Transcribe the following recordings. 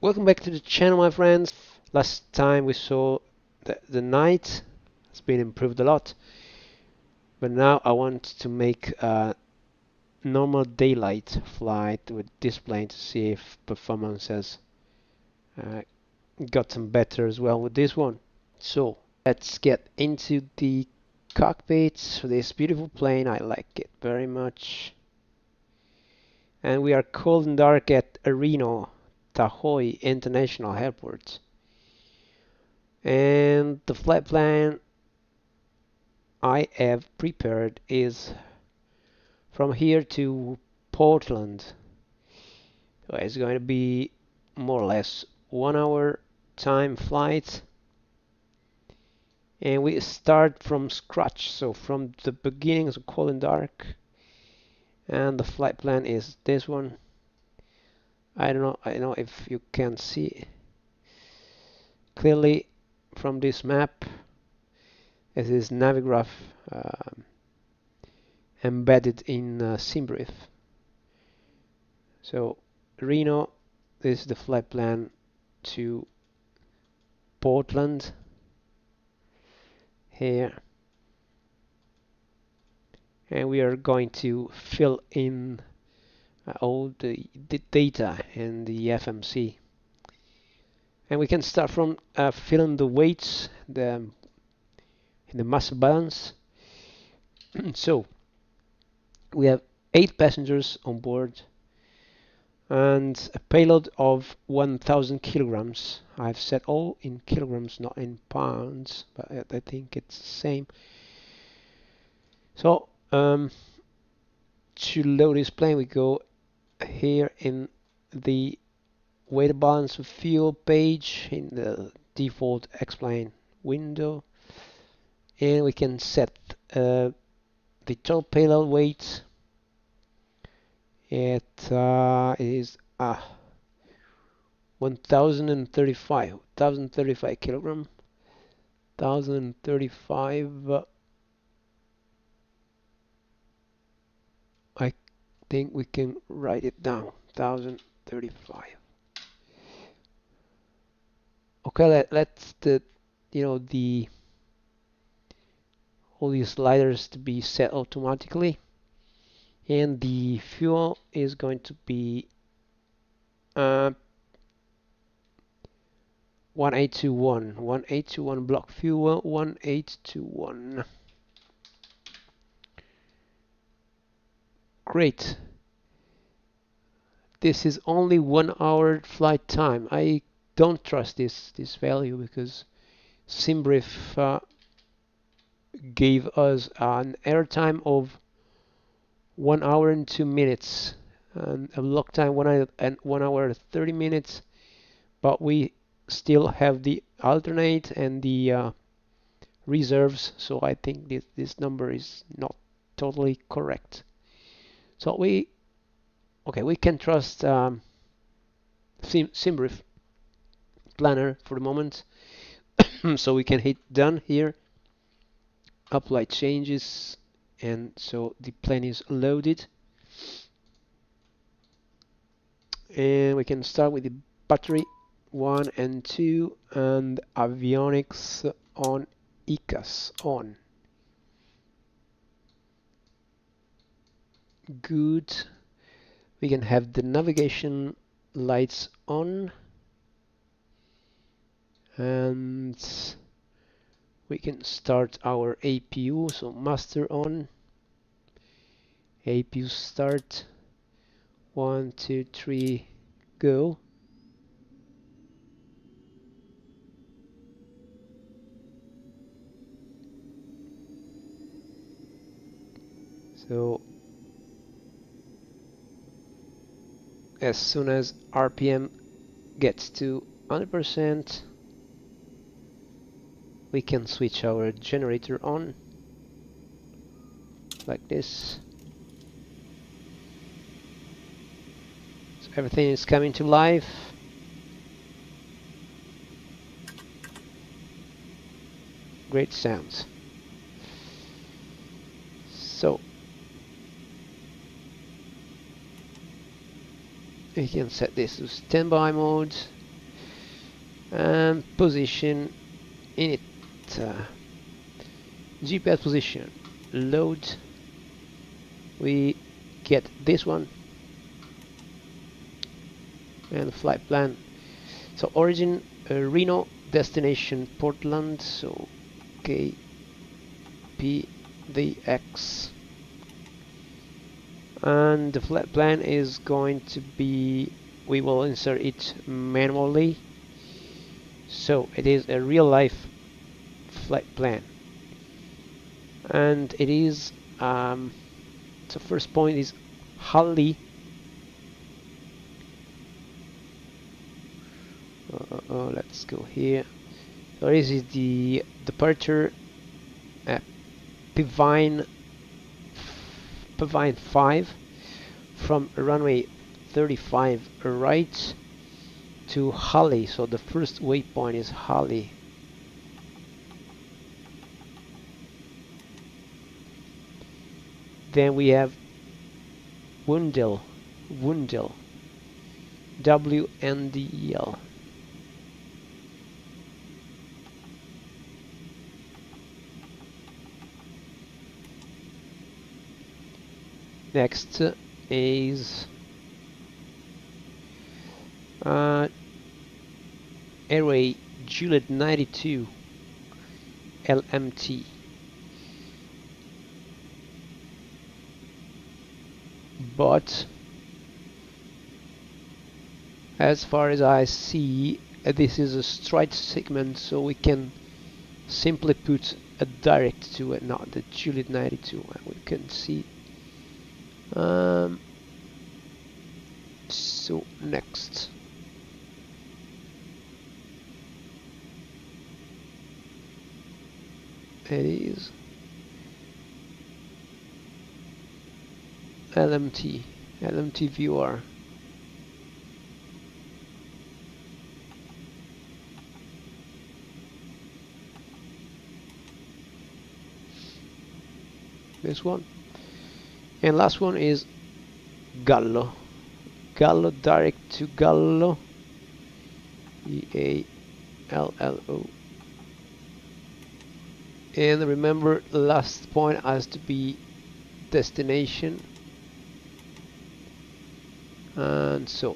Welcome back to the channel, my friends. Last time we saw the night has been improved a lot, but now I want to make a normal daylight flight with this plane to see if performance has gotten better as well with this one. So let's get into the cockpit for this beautiful plane. I like it very much. And we are cold and dark at KRNO Tahoe International Airport. And the flight plan I have prepared is from here to Portland. So it's going to be more or less 1 hour time flight. And we start from scratch, so from the beginning, so cold and dark. And the flight plan is this one. I don't know if you can see clearly from this map. It is Navigraph embedded in SimBrief. So Reno, this is the flight plan to Portland here, and we are going to fill in all the data in the FMC, and we can start from filling the weights in the mass balance. So we have 8 passengers on board and a payload of 1,000 kilograms. I've said all in kilograms, not in pounds, but I think it's the same. So to load this plane, we go here in the weight balance of fuel page in the default xplane window, and we can set the total payload weight. It is 1,035 kilogram. 1,035. I think we can write it down. 1,035. Okay, let's all these sliders to be set automatically, and the fuel is going to be 1821 block fuel 1821. Great. This is only 1 hour flight time. I don't trust this value because SimBrief gave us an airtime of 1 hour and 2 minutes and a lock time 1 hour and 30 minutes, but we still have the alternate and the reserves, so I think this number is not totally correct. So we can trust SimBrief planner for the moment. So we can hit done here, apply changes, and so the plane is loaded, and we can start with the battery 1 and 2 and avionics on, ECAS on. Good. We can have the navigation lights on, and we can start our APU, so master on, APU start, 1 2 3 go. So as soon as RPM gets to 100%, we can switch our generator on like this. So everything is coming to life. Great sounds. So we can set this to standby mode and position in it. GPS position, load. We get this one and flight plan. So origin Reno, destination Portland. So KPDX, and the flight plan is going to be, we will insert it manually. So it is a real life flight plan, and it is so first point is Holly. Let's go here. So this is the departure Pevine 5 from runway 35 right to Holly. So the first waypoint is Holly. Then we have Wundel, WNDEL. Next is Airway Juliet 92 LMT. But as far as I see, this is a straight segment, so we can simply put a direct to it, not the Juliet 92, and we can see. So next, it is LMT viewer. This one. And last one is Gallo direct to Gallo, EALLO. And remember, last point has to be destination. And so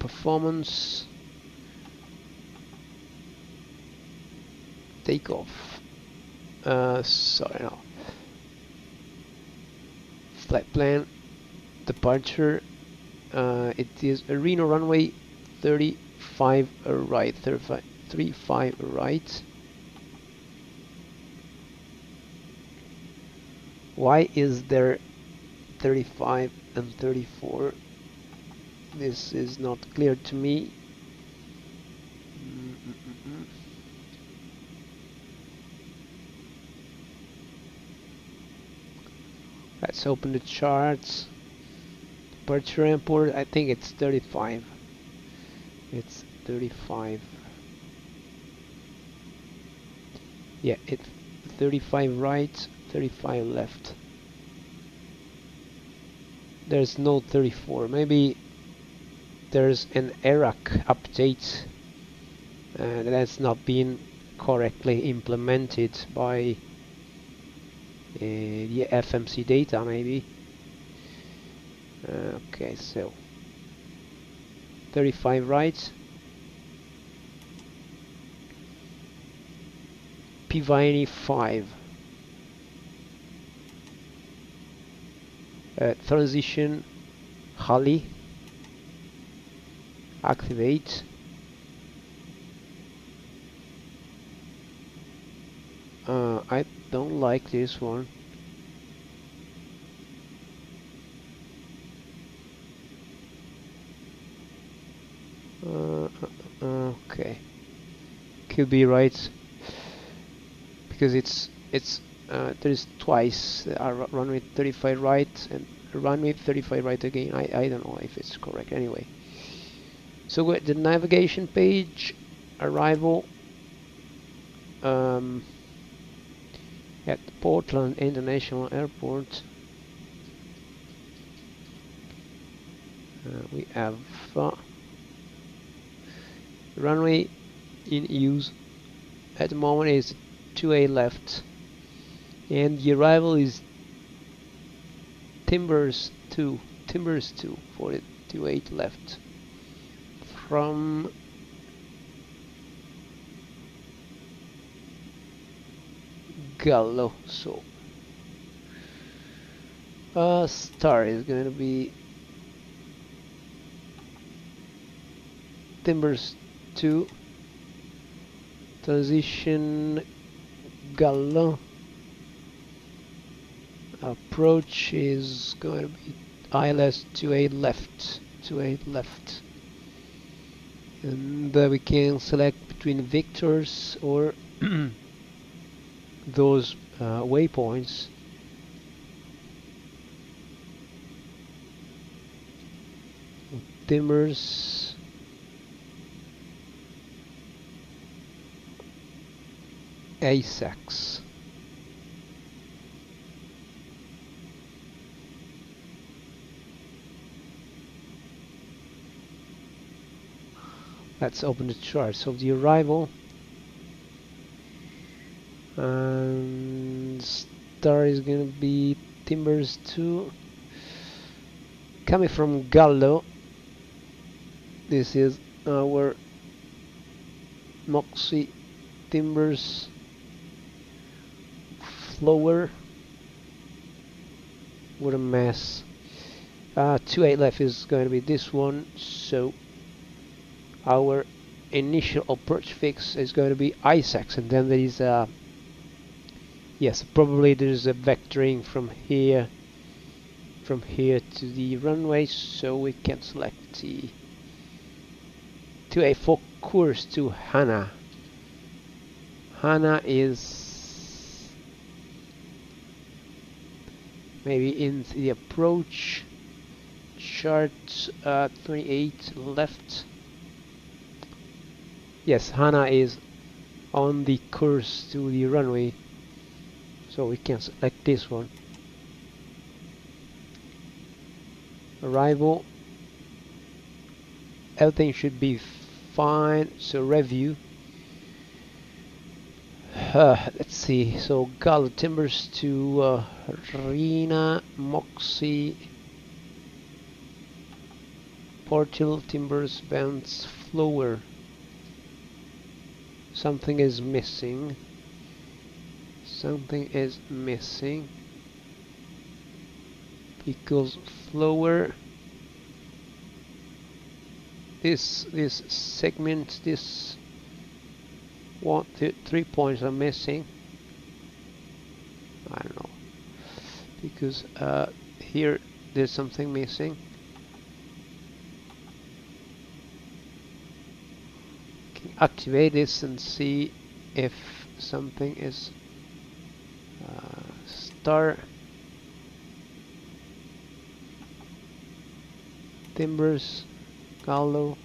performance, takeoff, sorry, no, flight plan, departure, it is a Reno runway 35 right, 35 right. Why is there 35 and 34? This is not clear to me. Let's open the charts. Departure airport, I think it's 35. It's 35. Yeah, it's 35 right, 35 left. There's no 34. Maybe there's an ERAC update that's not been correctly implemented by the FMC data, maybe. Okay, so 35 right, Pevine 5, transition Holly, activate, I don't like this one. Okay, could be right, because there's twice runway 35 right and runway 35 right again. I don't know if it's correct. Anyway, so we're at the navigation page, arrival at Portland International Airport. We have runway in use at the moment is 2A left, and the arrival is Timbers 2 for it, 28 left from Gallo. So star is going to be Timbers 2, transition Gallo. Approach is going to be ILS 28 left, and we can select between vectors or those waypoints. Timbers ASAX. Let's open the charts of the arrival. And star is gonna be Timbers 2 coming from Gallo. This is our Moxie Timbers flower. What a mess. 28 left is going to be this one, so our initial approach fix is going to be ISAX, and then there is a yes, probably there's a vectoring from here to the runway, so we can select the 2A4 course to Hana. Hana is maybe in the approach chart 28 left. Yes, Hana is on the course to the runway, so we can select this one. Arrival, everything should be fine, so review. Let's see, so Gallo Timbers to Rena, Moxie, Portil, Timbers, Vents, Flower. Something is missing. Something is missing. Because Flower, this segment, this 1, 2, 3 points are missing. I don't know, because here there's something missing. Can activate this and see if something is star. Timbers, Gallo,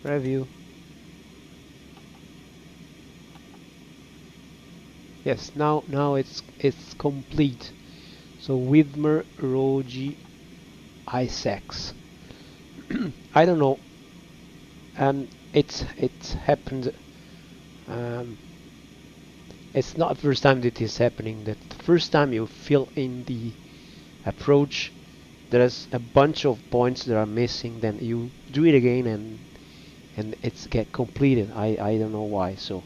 review. Yes, now it's complete. So Widmer, Rogi, ISAX. I don't know. It's happened. It's not the first time that is happening. That the first time you fill in the approach, there's a bunch of points that are missing. Then you do it again, and it's get completed. I don't know why. So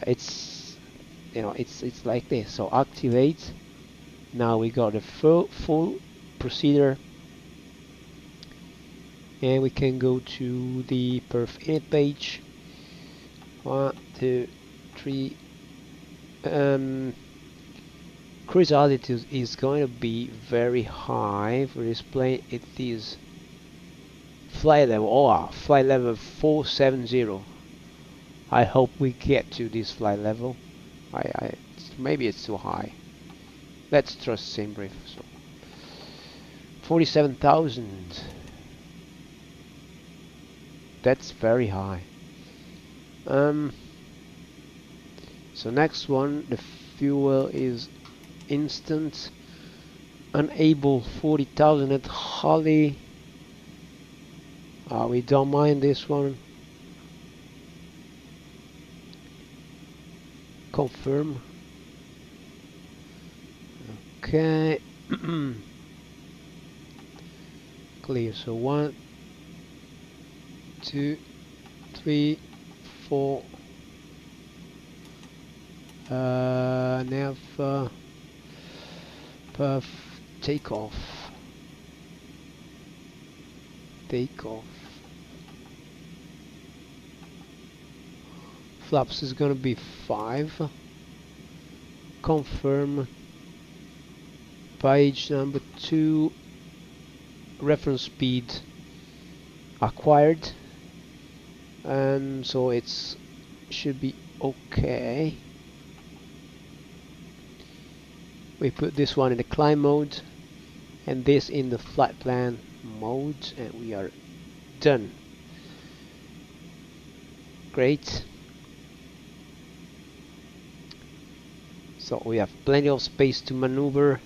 it's it's like this. So activate. Now we got a full procedure, and we can go to the perf init page. 1, 2, 3. Cruise altitude is going to be very high for this plane. It is flight level. Oh, flight level 470. I hope we get to this flight level. Maybe it's too high. Let's trust SimBrief. So 47,000. That's very high. So next one, the fuel is instant. Unable 40,000 at Holly. We don't mind this one. Confirm. Okay. Clear. So 1, 2, 3, 4. Nav perf takeoff. Takeoff. Flaps is gonna be 5. Confirm. Page number 2. Reference speed acquired, and so it's should be okay. We put this one in the climb mode and this in the flight plan mode, and we are done. Great. So we have plenty of space to maneuver.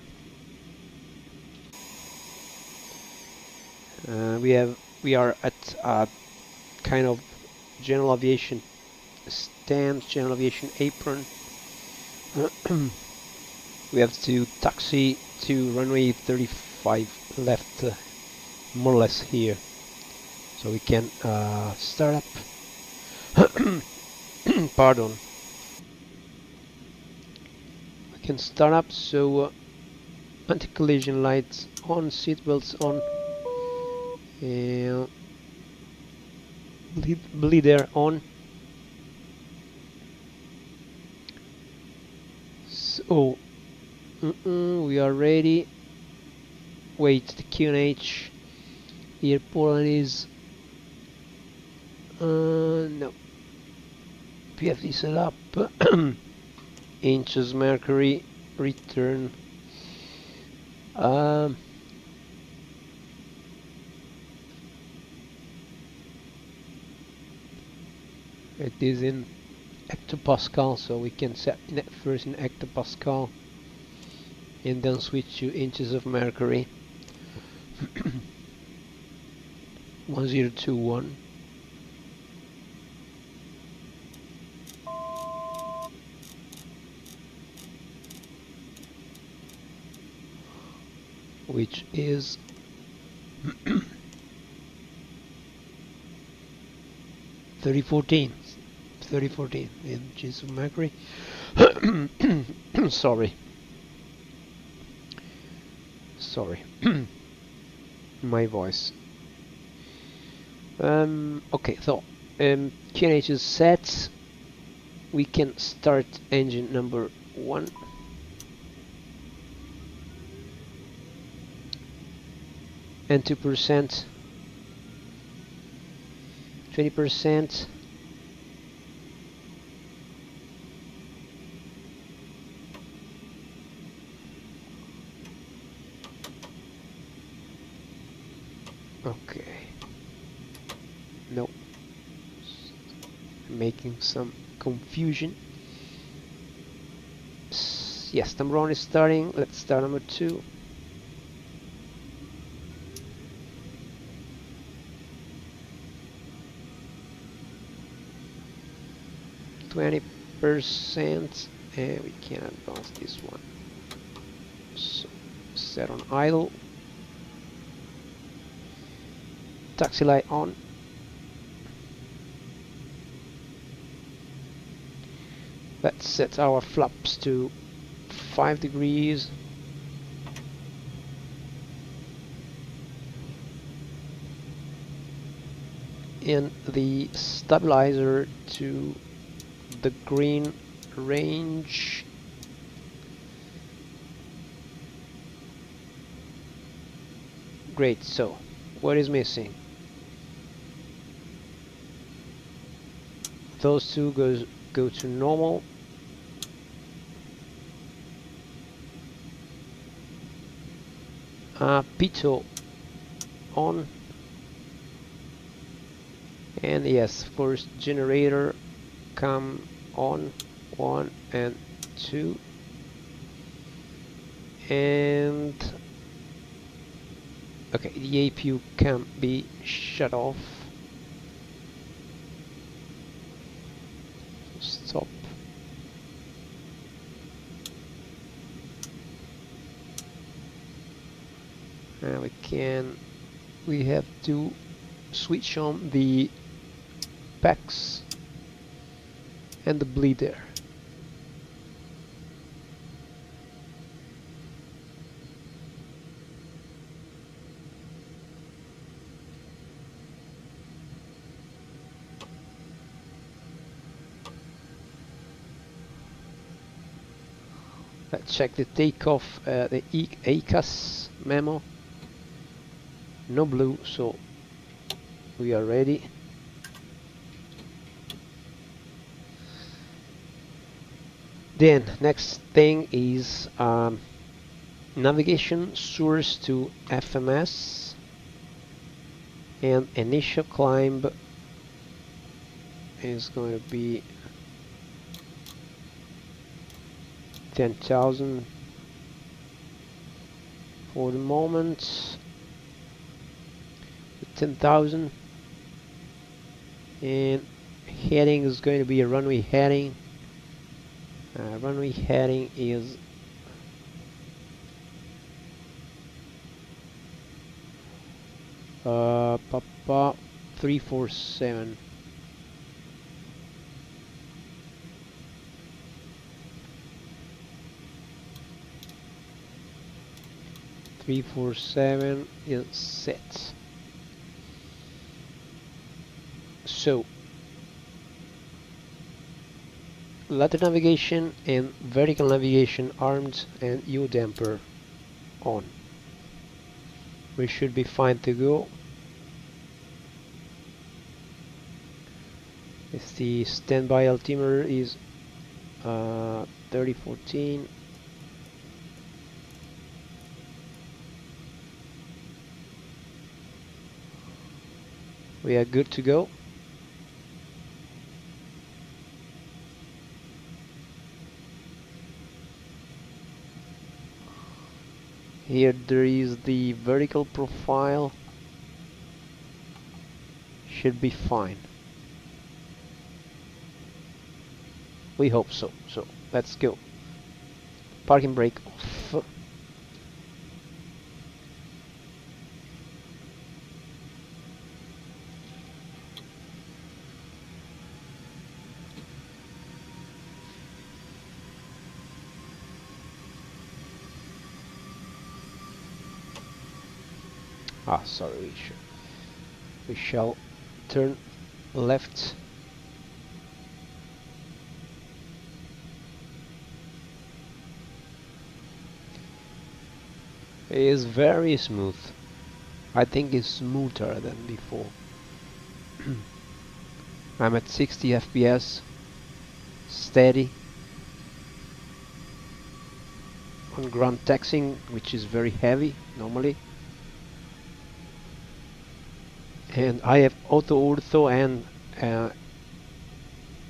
We are at a kind of general aviation stand, general aviation apron. We have to taxi to runway 35 left, more or less here, so we can start up. Pardon. We can start up. So anti-collision lights on, seatbelts on. Bleed air on. So we are ready. Wait, the QNH airport is no. PFD set up. Inches mercury return. It is in hectopascal, so we can set it first in hectopascal and then switch to inches of mercury. 1021. Which is 3014 inches of mercury. Sorry. My voice. Okay, so QNH is set. We can start engine number 1. And 2%, 20%. Okay. No. Making some confusion. Yes, number 1 is starting. Let's start number 2. %, and we can advance this one. So set on idle. Taxi light on. Let's set our flaps to 5 degrees. And the stabilizer to the green range. Great, so what is missing? Those two go to normal. Pitot on. And yes, first generator come on, 1 and 2, and Okay, the APU can be shut off. Stop. And we have to switch on the packs and the bleeder. Let's check the takeoff, the ACAS memo. No blue, so we are ready. Then next thing is navigation source to FMS, and initial climb is going to be 10,000 for the moment. 10,000, and heading is going to be a runway heading. Runway heading is Papa 347. Is set. So ladder navigation and vertical navigation armed and U damper on. We should be fine to go. If the standby altimeter is 3014. We are good to go. Here there is the vertical profile. Should be fine. We hope so. So let's go. Parking brake off. Sorry, we shall turn left. It is very smooth. I think it's smoother than before. I'm at 60 FPS, steady. On ground taxiing, which is very heavy normally. And I have auto ortho and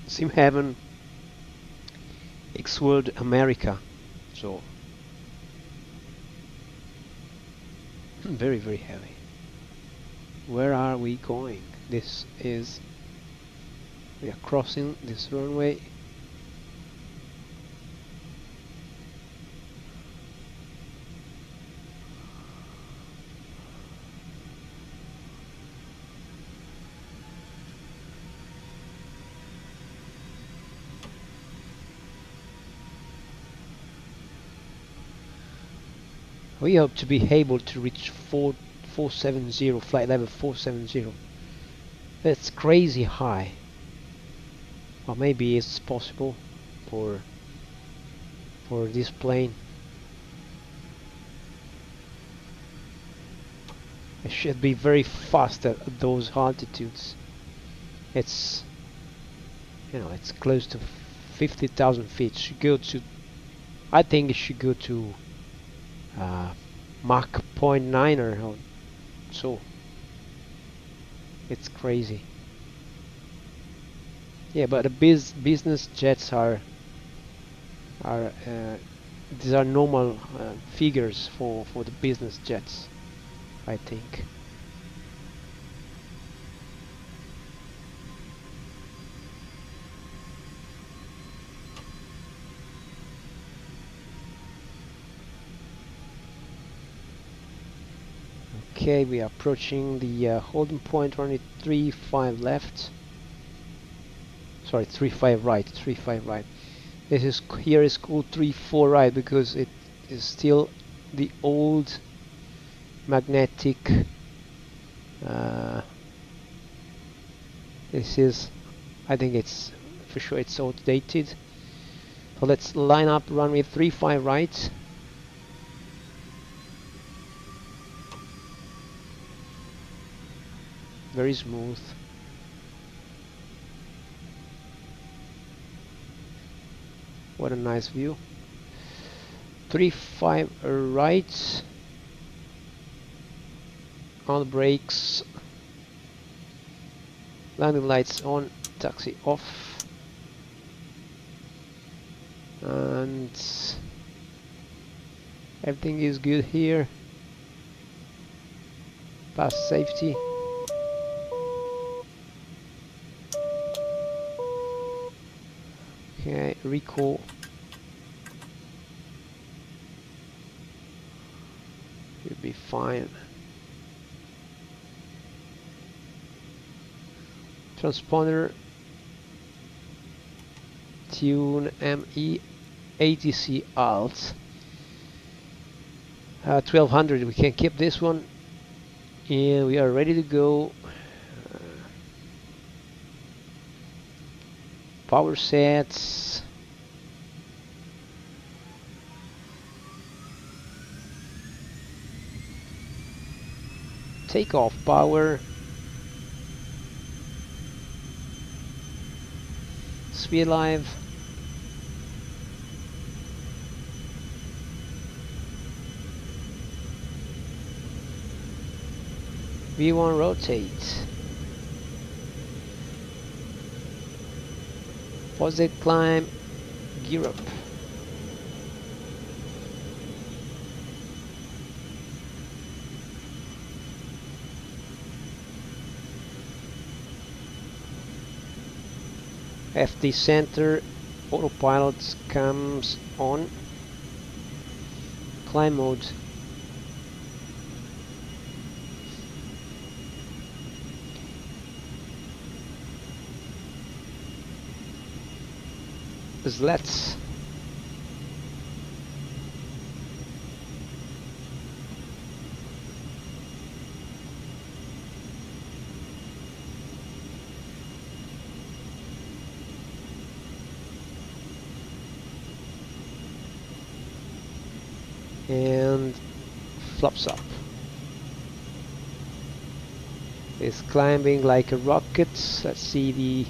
Sim Heaven X World America, so very heavy. Where are we going? We are crossing this runway. We hope to be able to reach 470, flight level 470. That's crazy high. Or maybe it's possible for this plane. It should be very fast at those altitudes. It's, you know, it's close to 50,000 feet. It should go to, I think it should go to Mach 0.9 or so. It's crazy. Yeah, but the business jets are these are normal figures for the business jets. I think. Okay, we are approaching the holding point, running 3-5 left. Sorry, 3-5 right, 3-5 right. This is here is called 3-4 right because it is still the old magnetic. This is, I think it's for sure it's outdated. So let's line up runway 3-5 right. Very smooth. What a nice view. 3-5 right. On the brakes. Landing lights on. Taxi off. And everything is good here. Pass safety. Okay, recall. You'll be fine. Transponder. Tune ME ATC alt. 1200. We can keep this one. And we are ready to go. Power sets. Takeoff power. Speed live. V1 rotate. Positive climb. Gear up. FD center. Autopilot comes on. Climb mode. Slats. And flops up. It's climbing like a rocket. Let's see the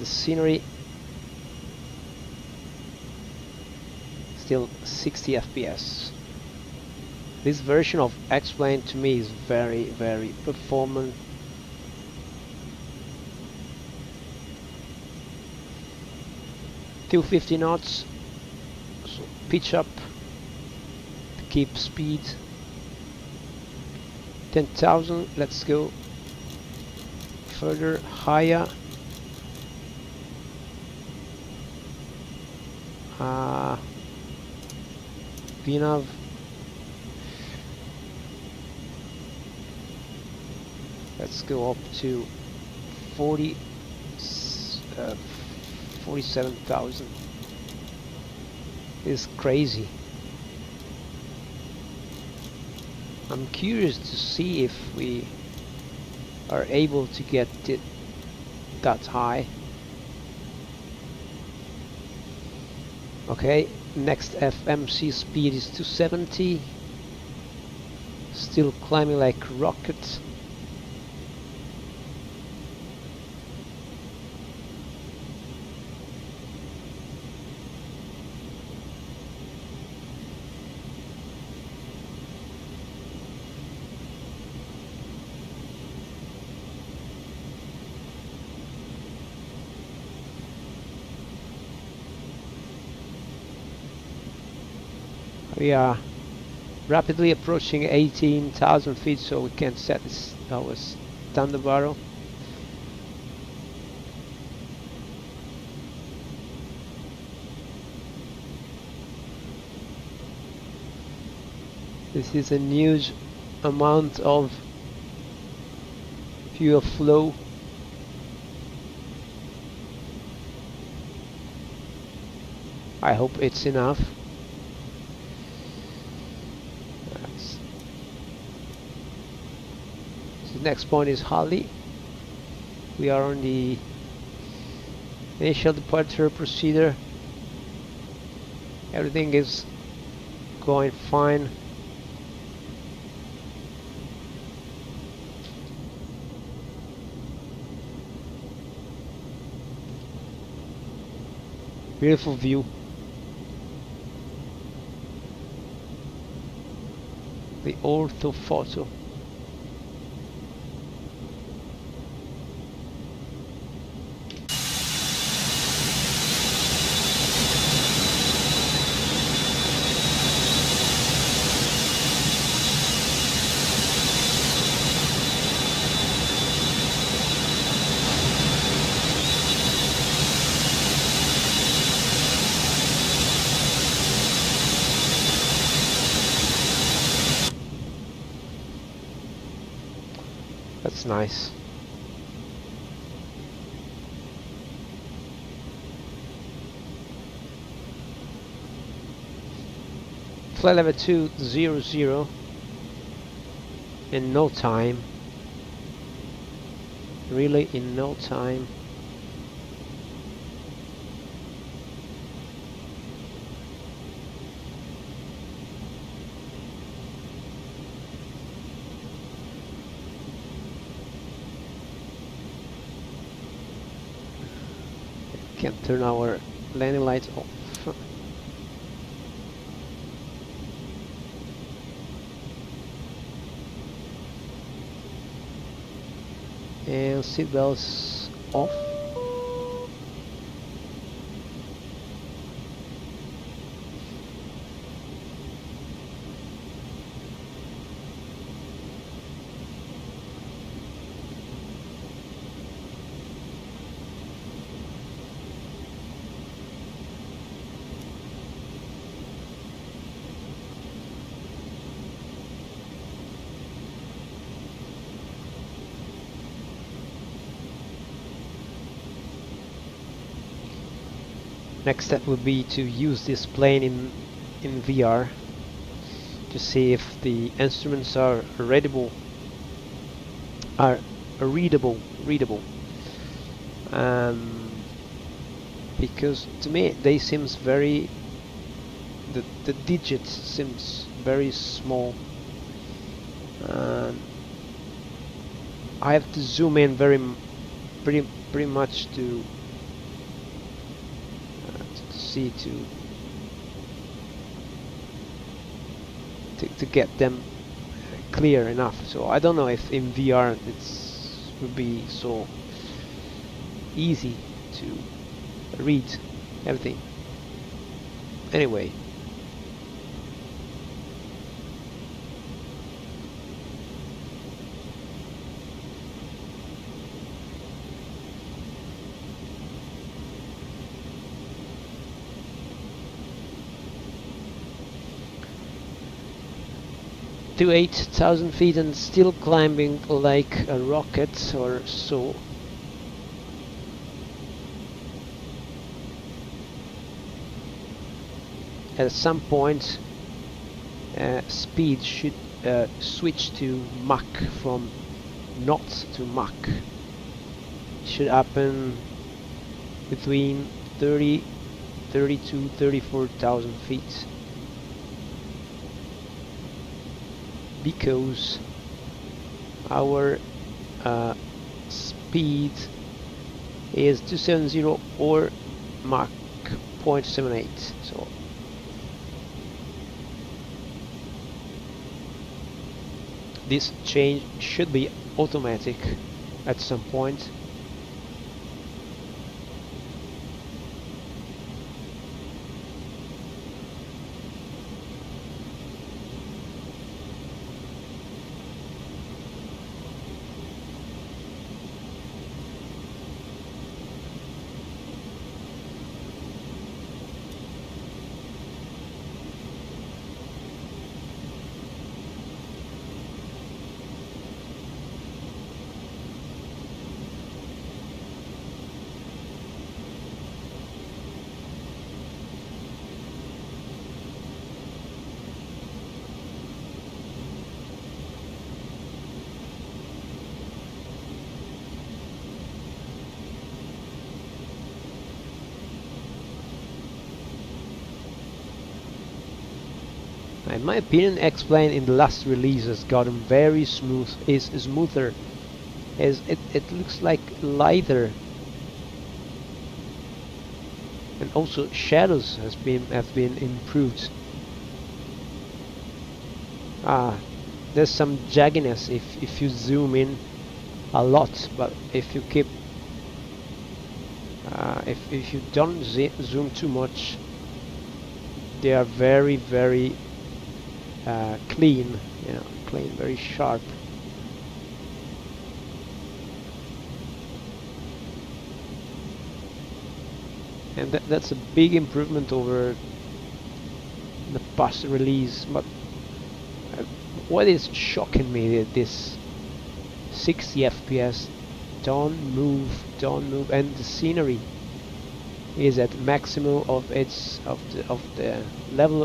scenery. Still 60 FPS. This version of X-Plane to me is very, very performant. Till 50 knots, so pitch up to keep speed. 10,000, let's go further, higher. VNAV. Let's go up to 47,000. It's crazy. I'm curious to see if we are able to get it that high. Okay, next FMC speed is 270. Still climbing like a rocket. We are rapidly approaching 18,000 feet, so we can set this our standard barrel. This is a huge amount of fuel flow. I hope it's enough. So the next point is Holly. We are on the initial departure procedure. Everything is going fine. Beautiful view. The orthophoto. That's nice. Flight level 200 in no time. Really in no time. Can turn our landing lights off. And seatbelts off. Next step would be to use this plane in VR to see if the instruments are readable. Because to me they seems very the digits seems very small. I have to zoom in pretty much to see to get them clear enough. So I don't know if in VR it would be so easy to read everything. Anyway, to 8,000 feet and still climbing like a rocket or so. At some point speed should switch to Mach from knots to Mach. It should happen between 30 to 34,000 feet. Because our speed is 270 or Mach 0.78. So this change should be automatic at some point. In my opinion, X-Plane in the last release has gotten very smooth, is smoother, as it looks like lighter, and also shadows have been improved. There's some jagginess if you zoom in a lot, but if you keep if you don't zoom too much, they are very clean, you know, clean, very sharp. And that's a big improvement over the past release. But what is shocking me is this 60 FPS, don't move, and the scenery is at maximum of the level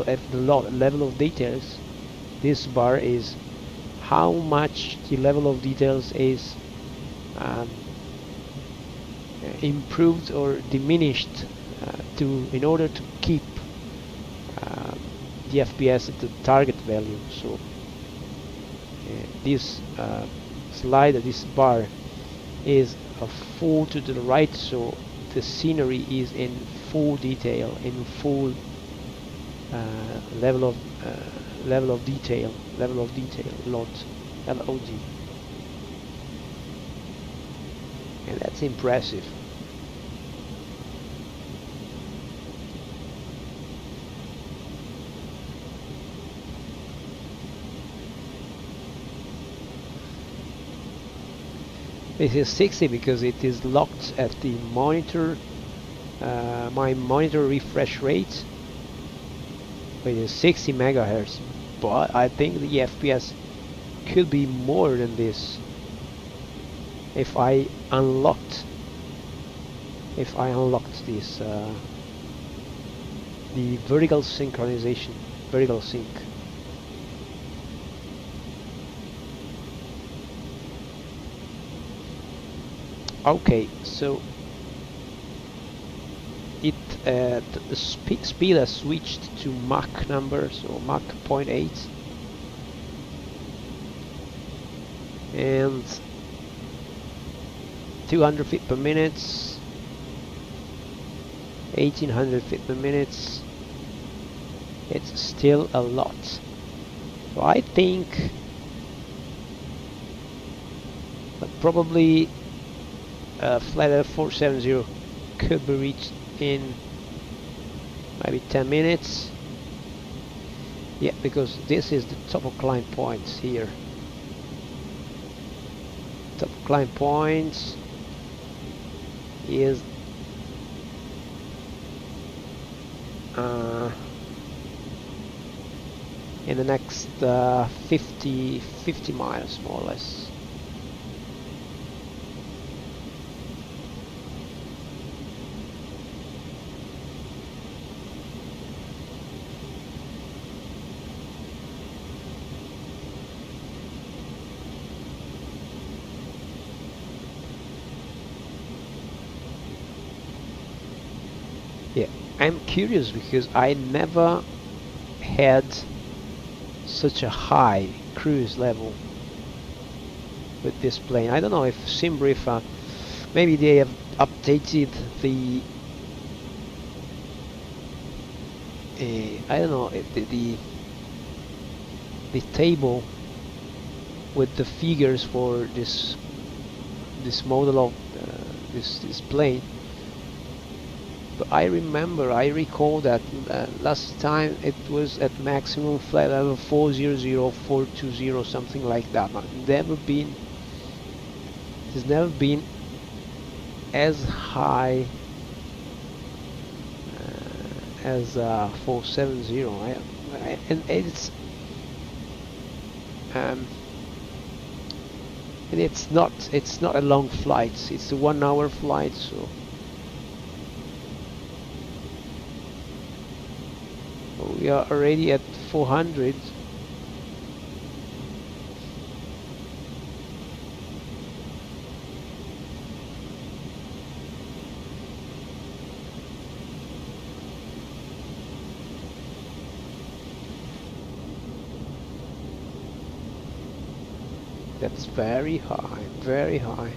of details. This bar is how much the level of details is improved or diminished in order to keep the FPS at the target value. So this slider, this bar, is full to the right, so the scenery is in full detail, in full level of detail, LOD, and that's impressive. This is 60 because it is locked at the monitor, my monitor refresh rate, which is 60 megahertz, but I think the FPS could be more than this if I unlocked this the vertical synchronization, vertical sync. Okay, so it the speed has switched to Mach number, so Mach 0.8, and 200 feet per minute, 1800 feet per minute. It's still a lot. So I think that probably flight level 470 could be reached in maybe 10 minutes. Yeah, because this is the top of climb points here. Top of climb points is in the next 50 miles more or less. Yeah, I'm curious because I never had such a high cruise level with this plane. I don't know if SimBrief, maybe they have updated the I don't know, the table with the figures for this model of this plane. But I recall that last time it was at maximum flight level 400, 420, something like that. It's never been as high as 470. And it's not a long flight. It's a 1 hour flight, so. We are already at 400. That's very high, very high.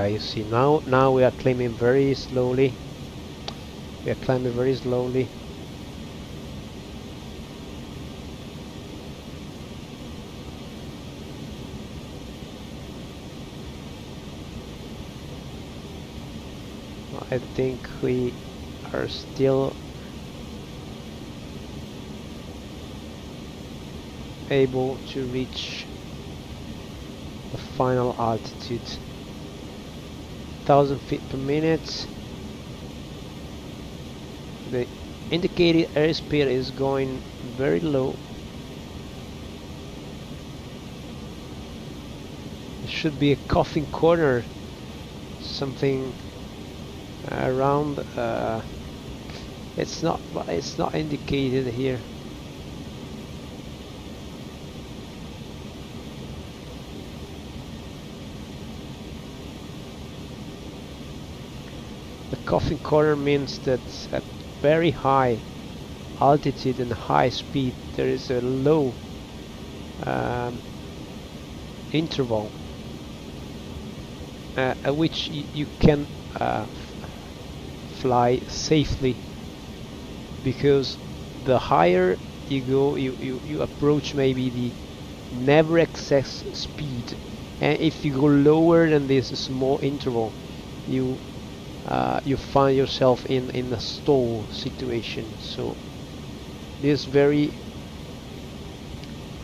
You see, now we are climbing very slowly. We are climbing very slowly. I think we are still able to reach the final altitude. 1000 feet per minute. The indicated airspeed is going very low. There should be a coughing corner, something around. It's not indicated here. Coughing corner means that at very high altitude and high speed there is a low interval at which you can fly safely, because the higher you go, you approach maybe the never excess speed, and if you go lower than this small interval, you find yourself in a stall situation. So this very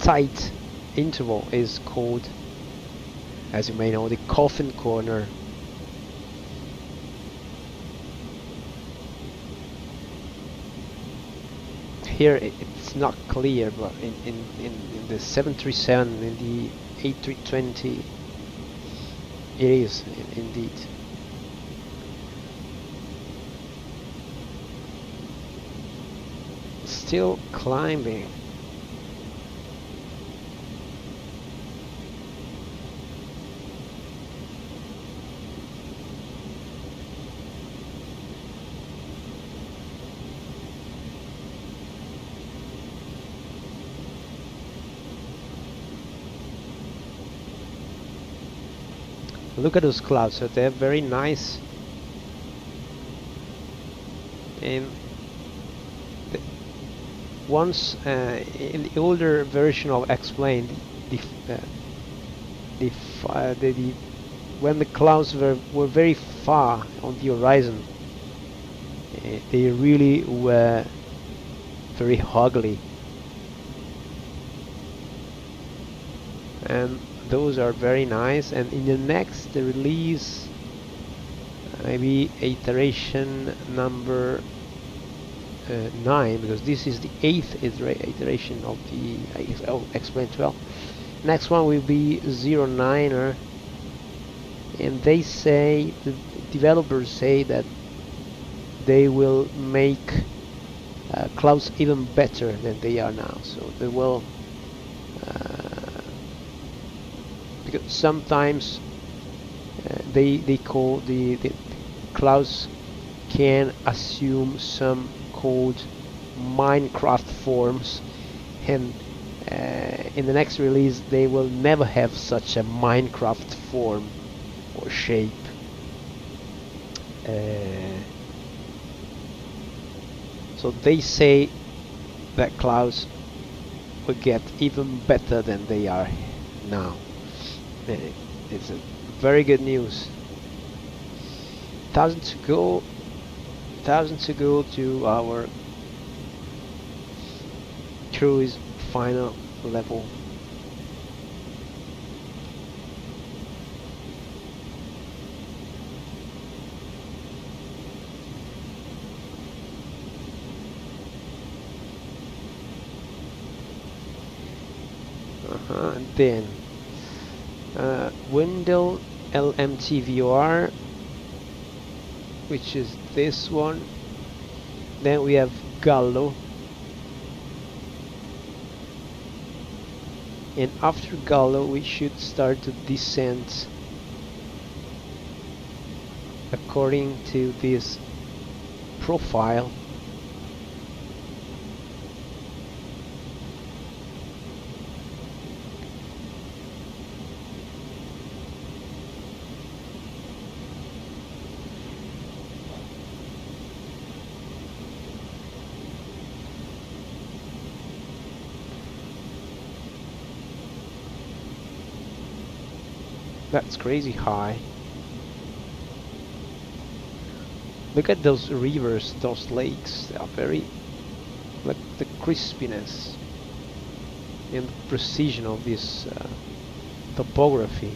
tight interval is called, as you may know, the coffin corner. Here it's not clear, but in the 737, in the A320, it is indeed. Still climbing. Look at those clouds, so they're very nice. And once in the older version of X-plane, when the clouds were very far on the horizon, they really were very ugly, and those are very nice. And in the next release, maybe iteration number 9, because this is the 8th iteration of the X-plane 12. Next one will be 09er, and they say, the developers say, that they will make clouds even better than they are now. So they will, because sometimes they call the clouds can assume some called Minecraft forms, and in the next release they will never have such a Minecraft form or shape. So they say that clouds will get even better than they are now. It's a very good news. 1,000 to go. 1,000 to go to our cruise final level. And then Wendell LMTVR, which is this one. Then we have Gallo, and after Gallo we should start to descend according to this profile. That's crazy high. Look at those rivers, those lakes. They are very, like the crispiness and the precision of this topography.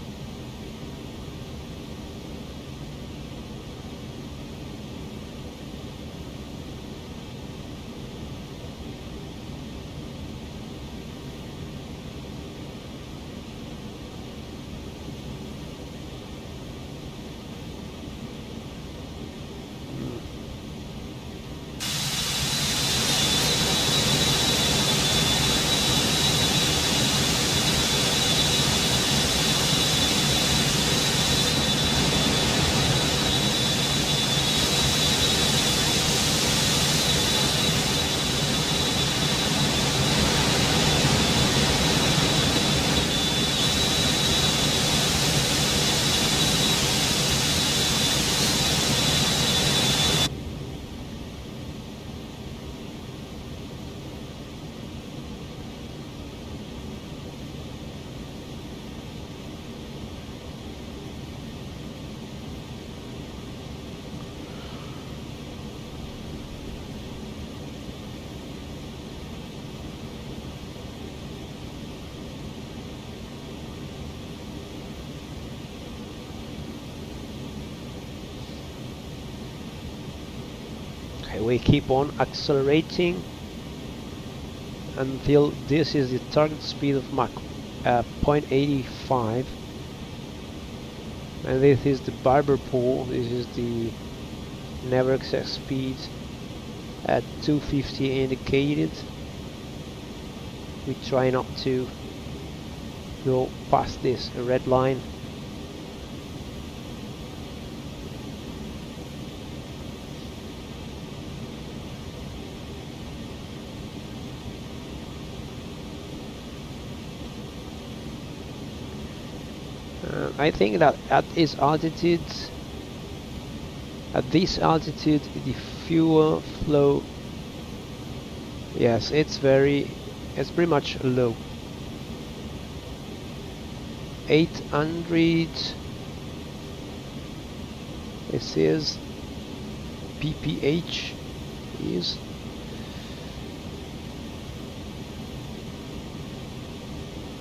We keep on accelerating until this is the target speed of Mach 0.85, and this is the barber pool. This is the never excess speed at 250 indicated. We try not to go past this red line. I think that at this altitude, the fuel flow, yes, it's pretty much low. 800. This is pph is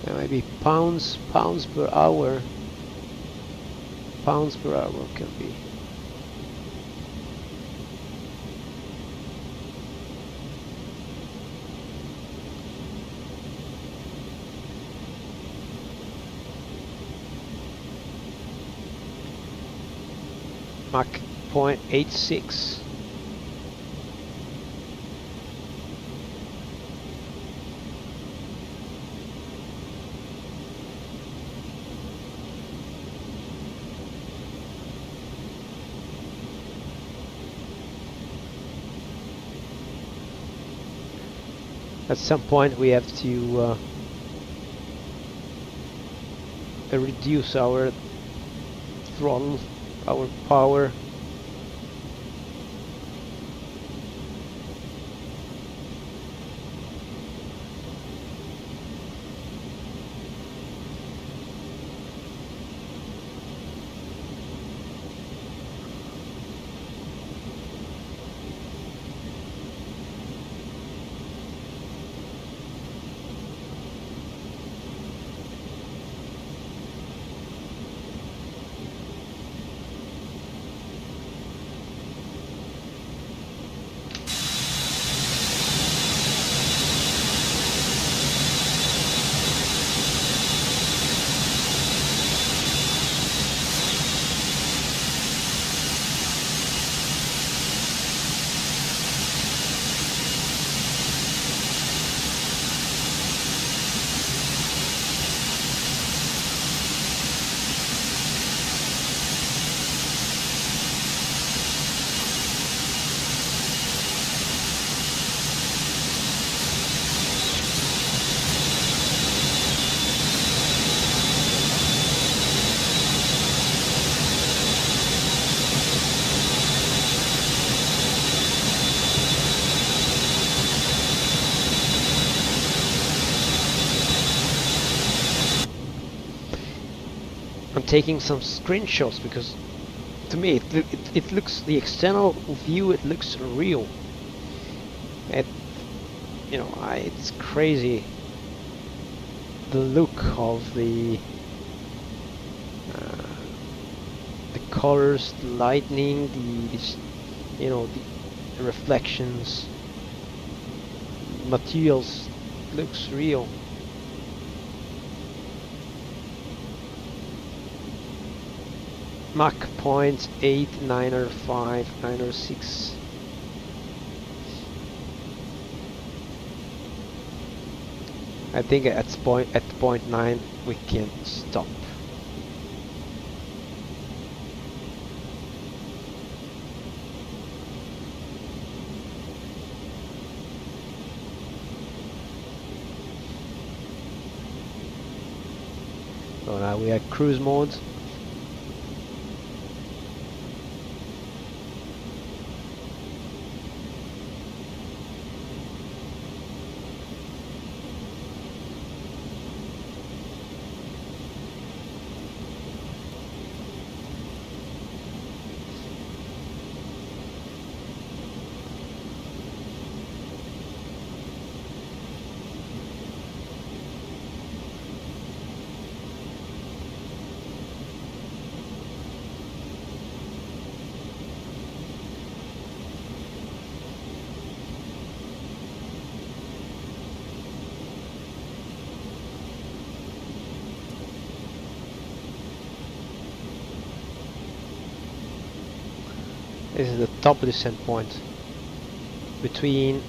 maybe pounds per hour. Pounds per hour can be. Mach 0.86. At some point we have to reduce our throttle our power. I'm taking some screenshots because to me it looks, the external view, it looks real. It, you know, it's crazy the look of the colors, the lightning, you know, the reflections, materials, looks real. Mach 0.8, 905, 906. I think at point 9 we can stop. So now we are cruise mode. This is the top descent point between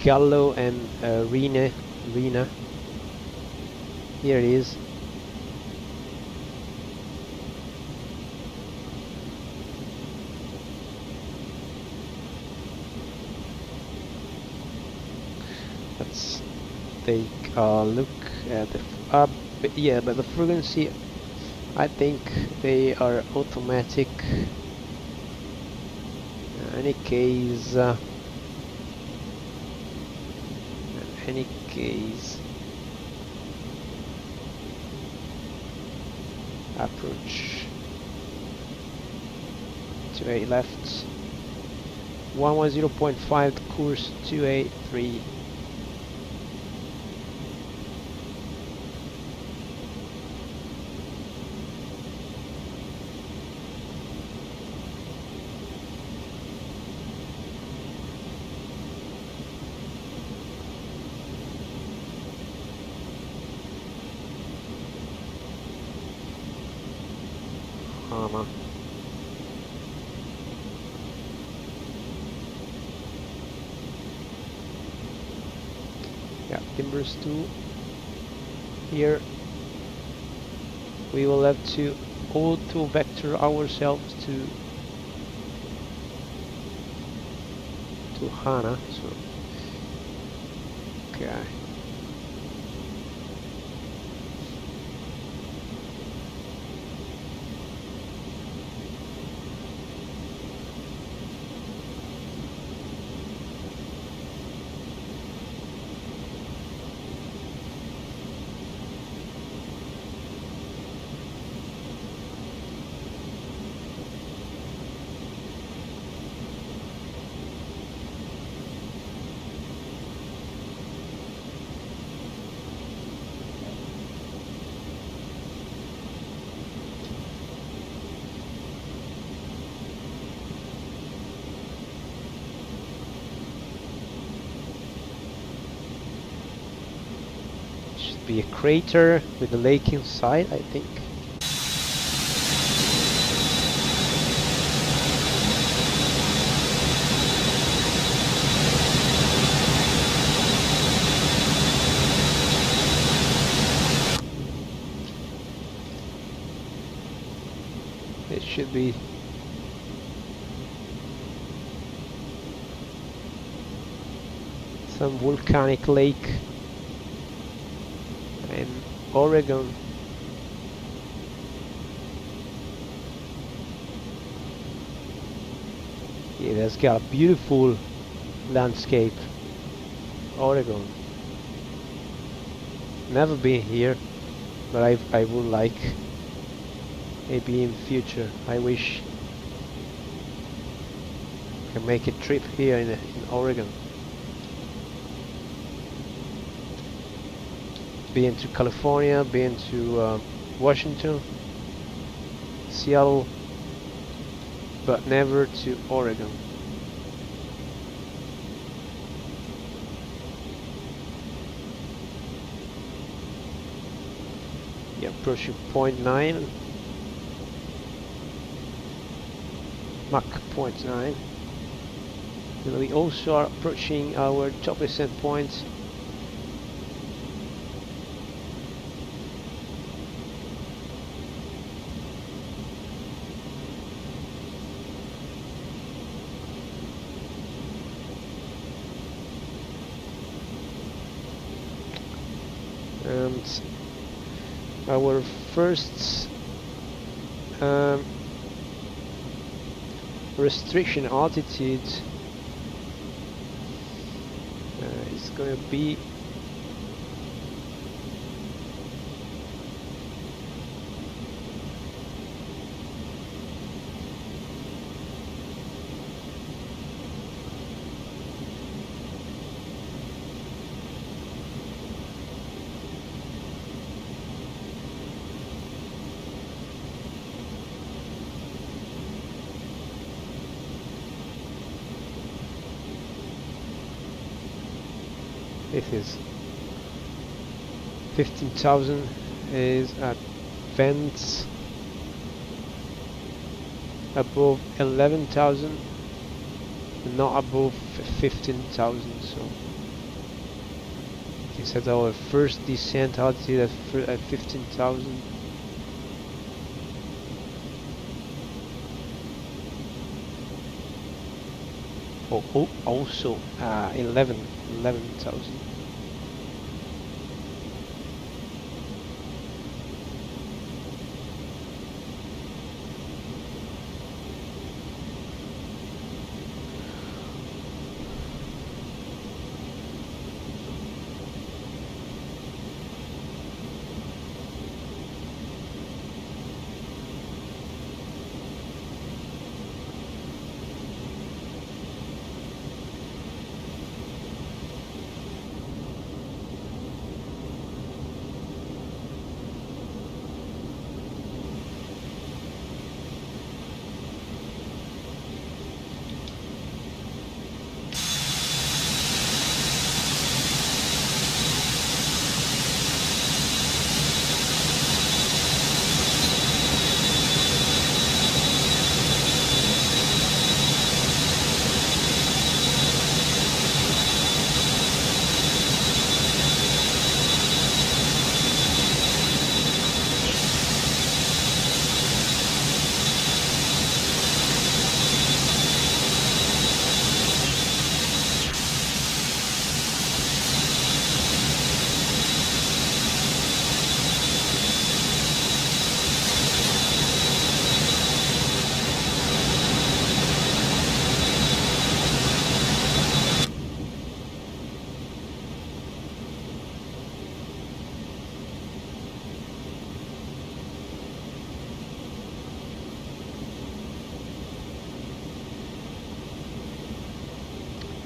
Gallo and Rena. Here it is. Let's take a look at the yeah, but the frequency, I think they are automatic. In any case, approach 2A left, 110.5, course 2A3. Yeah, timbers 2. Here we will have to auto vector ourselves to HANA. So okay. be a crater with a lake inside, I think. It should be some volcanic lake in Oregon. Yeah, that's got a beautiful landscape. Oregon. Never been here, but I would like, maybe in future. I wish I can make a trip here in Oregon. Been to California, been to Washington, Seattle, but never to Oregon. Yeah, approaching 0.9, Mach 0.9. And we also are approaching our top descent point. And our first restriction altitude is going to be this is 15,000 is at vents above 11,000, not above 15,000. So you said our first descent altitude at 15,000. Oh, also 11,000.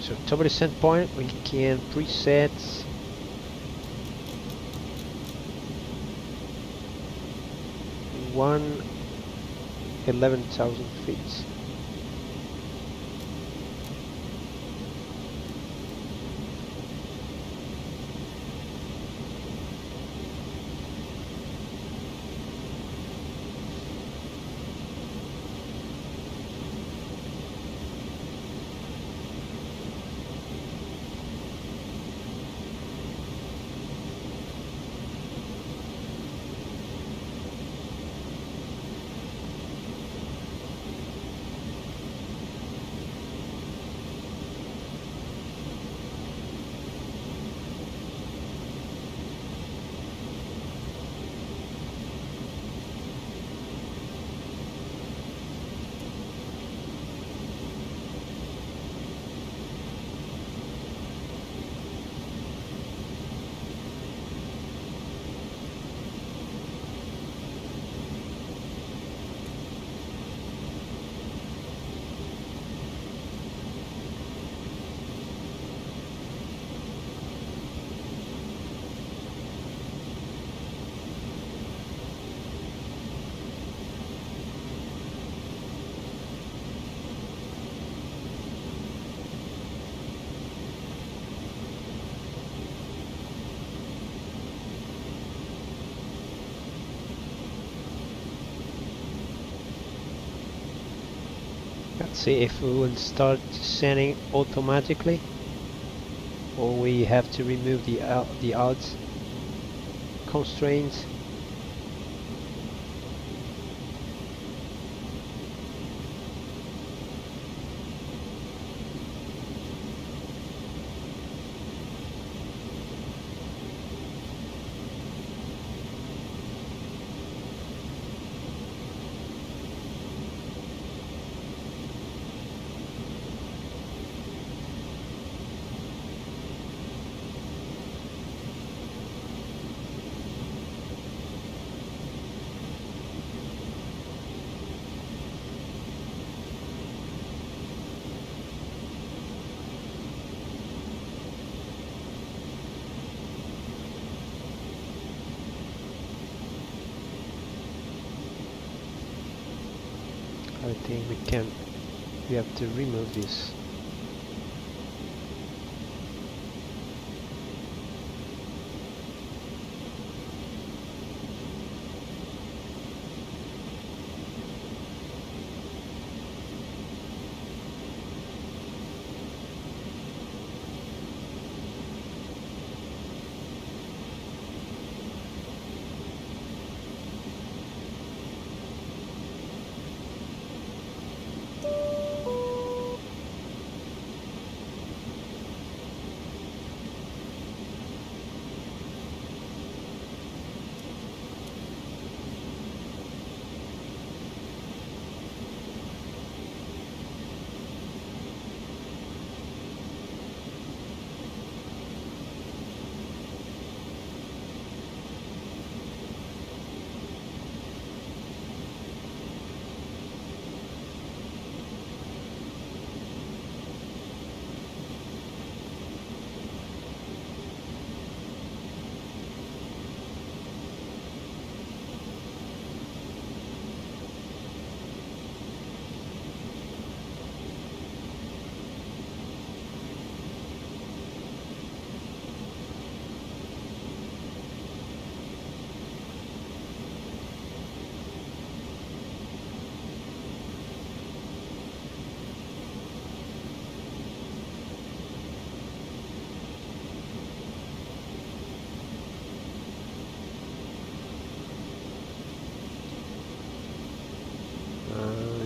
So top of the descent point, we can preset one 11,000 feet. See if we will start descending automatically, or we have to remove the odds constraints. I think we have to remove this.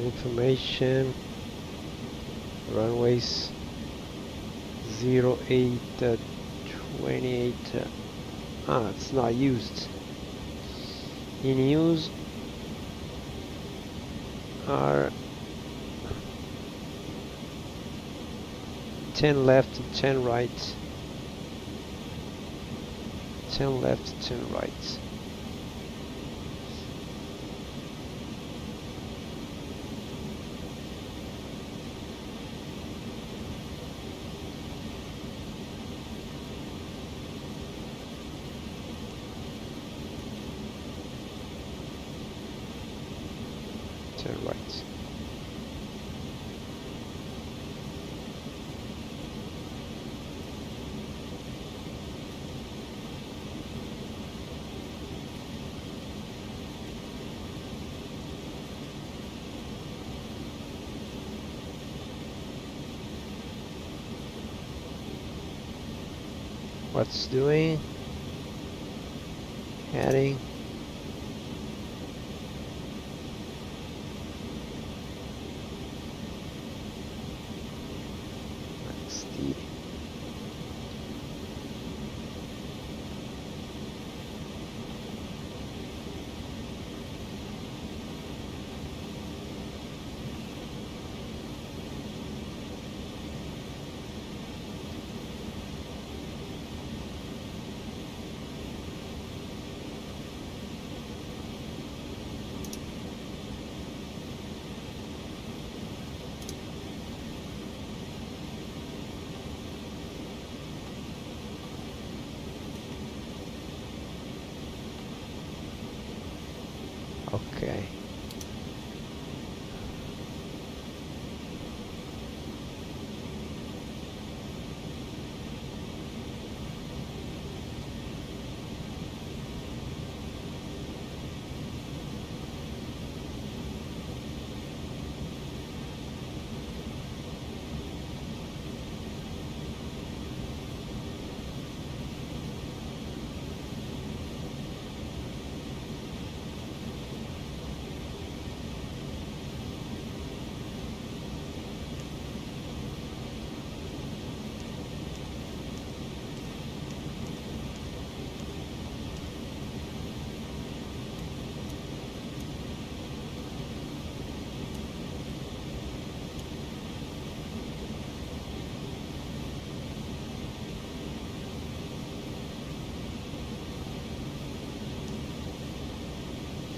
Information, runways 08 28 it's not used. In use are 10 left and 10 right. 10 left, 10 right. Right. What's doing? Heading. Okay.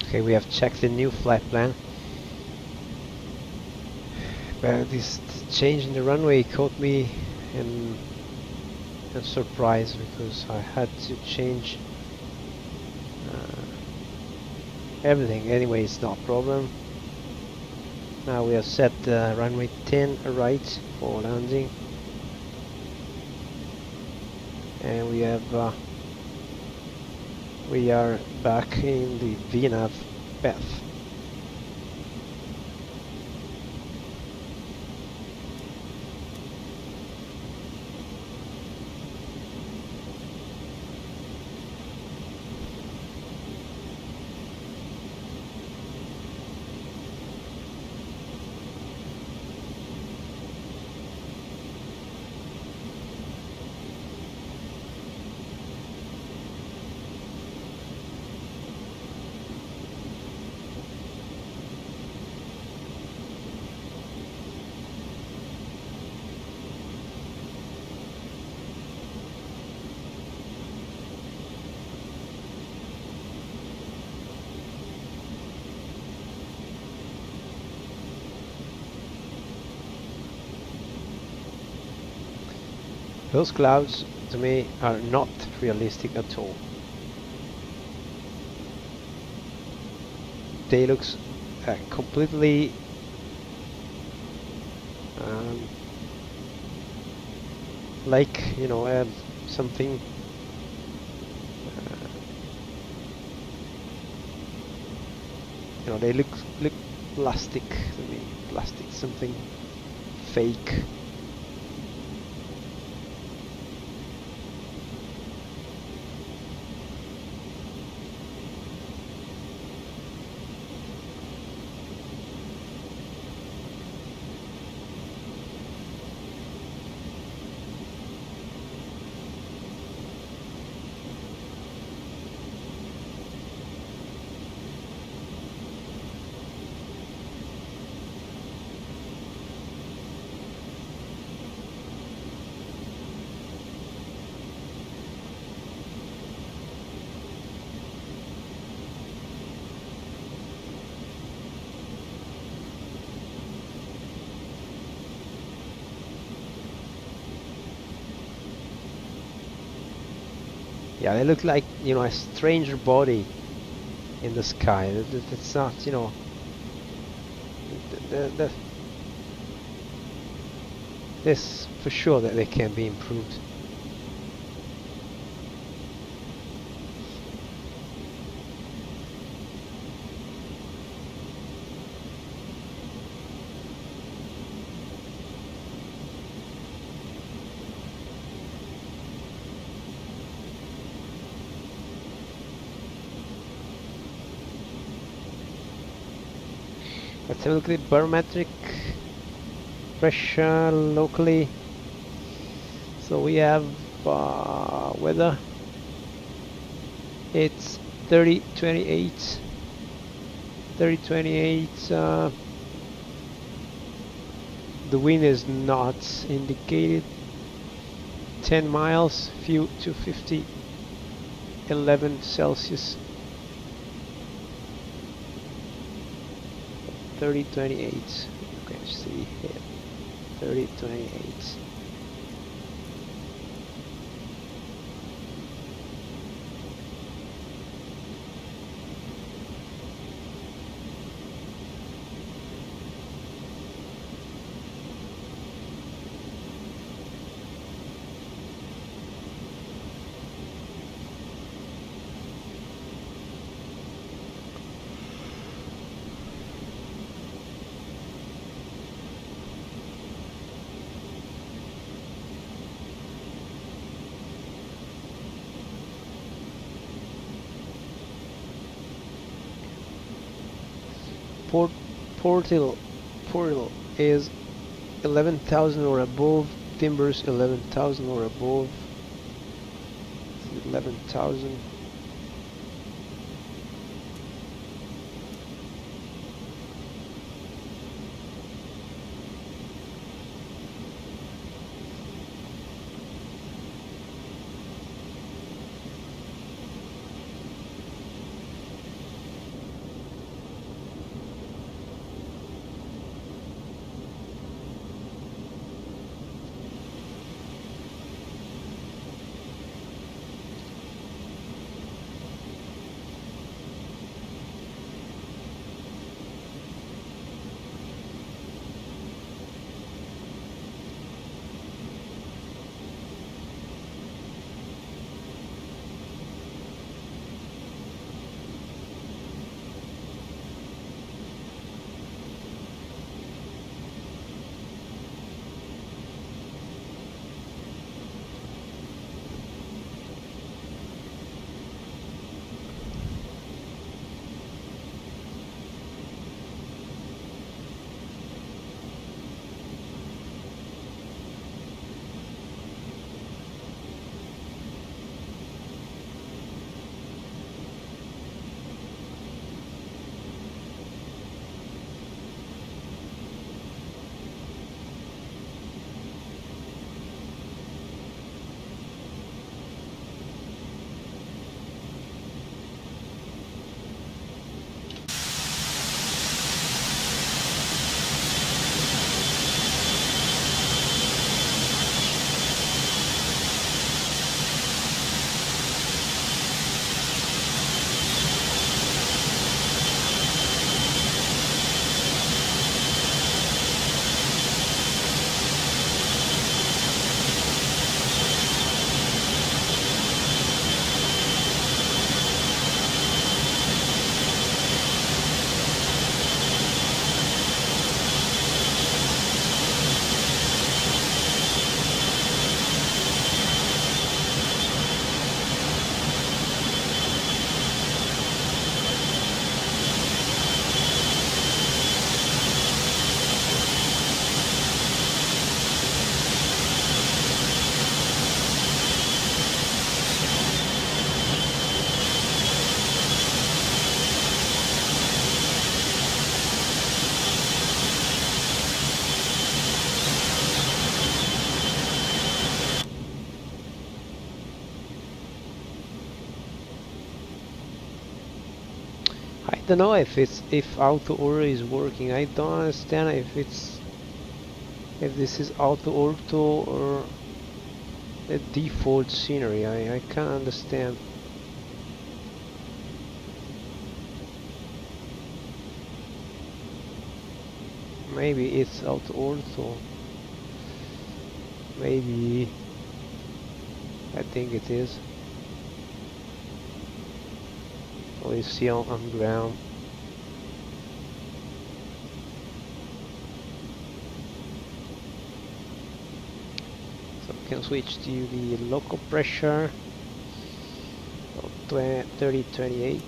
Okay, we have checked the new flight plan. But this change in the runway caught me in a surprise because I had to change everything. Anyway, it's not a problem. Now we have set runway 10 right for landing, and we are back in the VNAV path. Those clouds, to me, are not realistic at all. They look completely like, you know, something you know, they look plastic to me. Plastic, something fake. Yeah, they look like, you know, a stranger body in the sky. It's not, you know, this for sure that they can be improved. Let's have a look at the barometric pressure locally. So we have weather. It's 3028. 3028. The wind is not indicated. 10 miles, few to 50. 11 Celsius. 3028. You can see here. 3028. Portal is 11,000 or above. Timbers 11,000 or above. 11,000. don't know if auto auto is working. I don't understand if this is auto auto or a default scenery. I can't understand. Maybe it's auto auto. Maybe I think it is. Oh, you see on ground. So we can switch to the local pressure. 3028.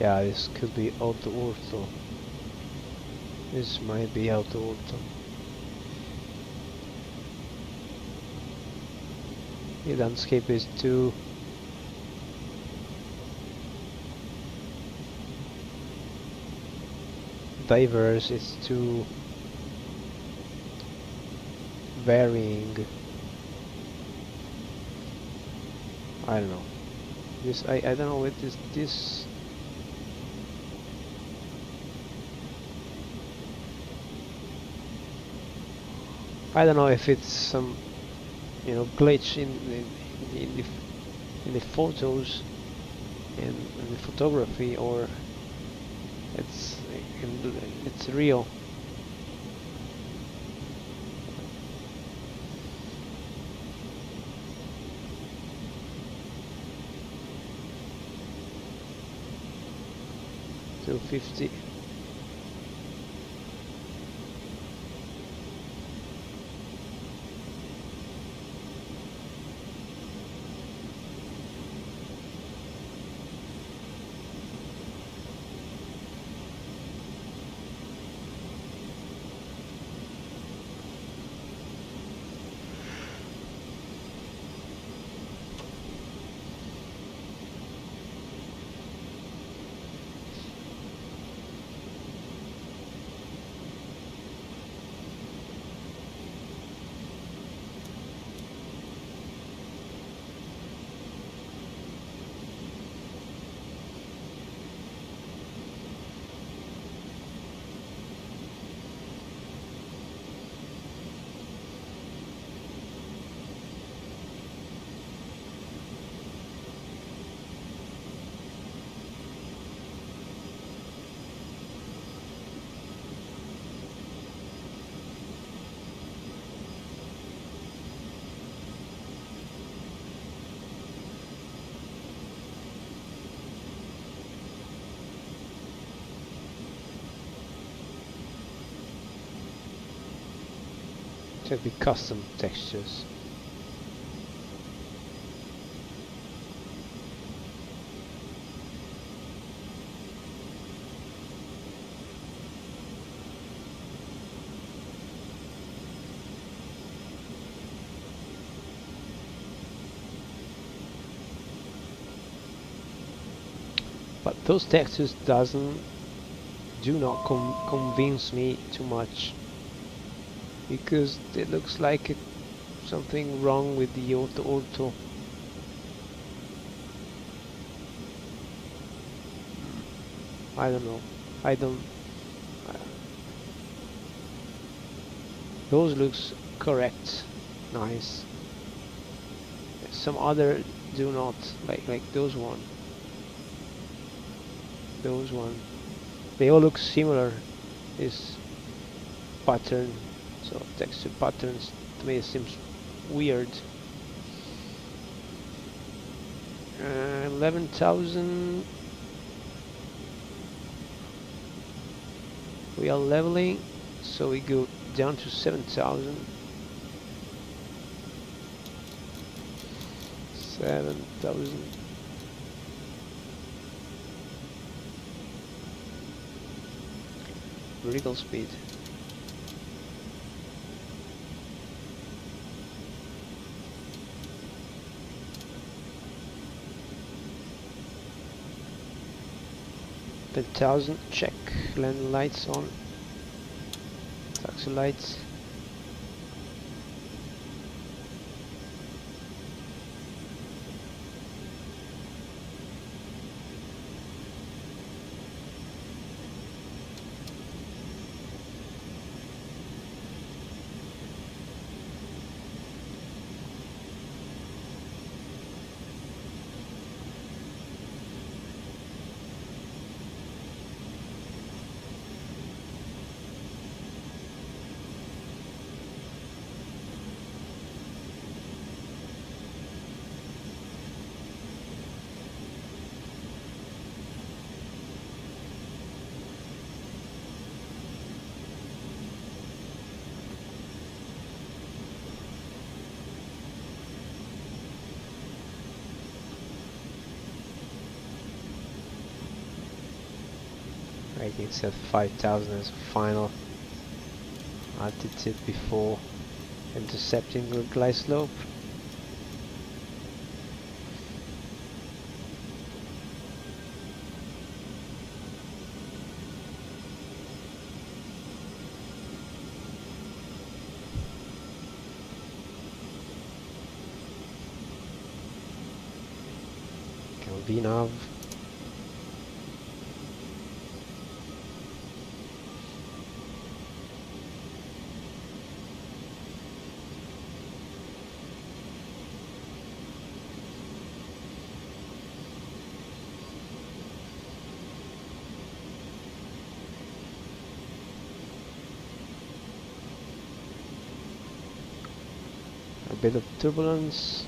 Yeah, this could be auto ortho. This might be auto ortho. The landscape is too diverse, it's too varying. I don't know. This I don't know what this I don't know if it's some, you know, glitch in the photos and in the photography, or it's real. So 50. Should be custom textures. But those textures do not convince me too much, because it looks like something wrong with the auto. I don't know. I don't. Those looks correct, nice. Some other do not, like those one. Those one. They all look similar. This pattern, so texture patterns to me seems weird. 11,000. We are leveling, so we go down to 7,000. 7,000. Vertical speed. $10,000. Check. Land lights on. Taxi lights. I think set 5,000 as final altitude before intercepting the glide slope. VNav. A bit of turbulence.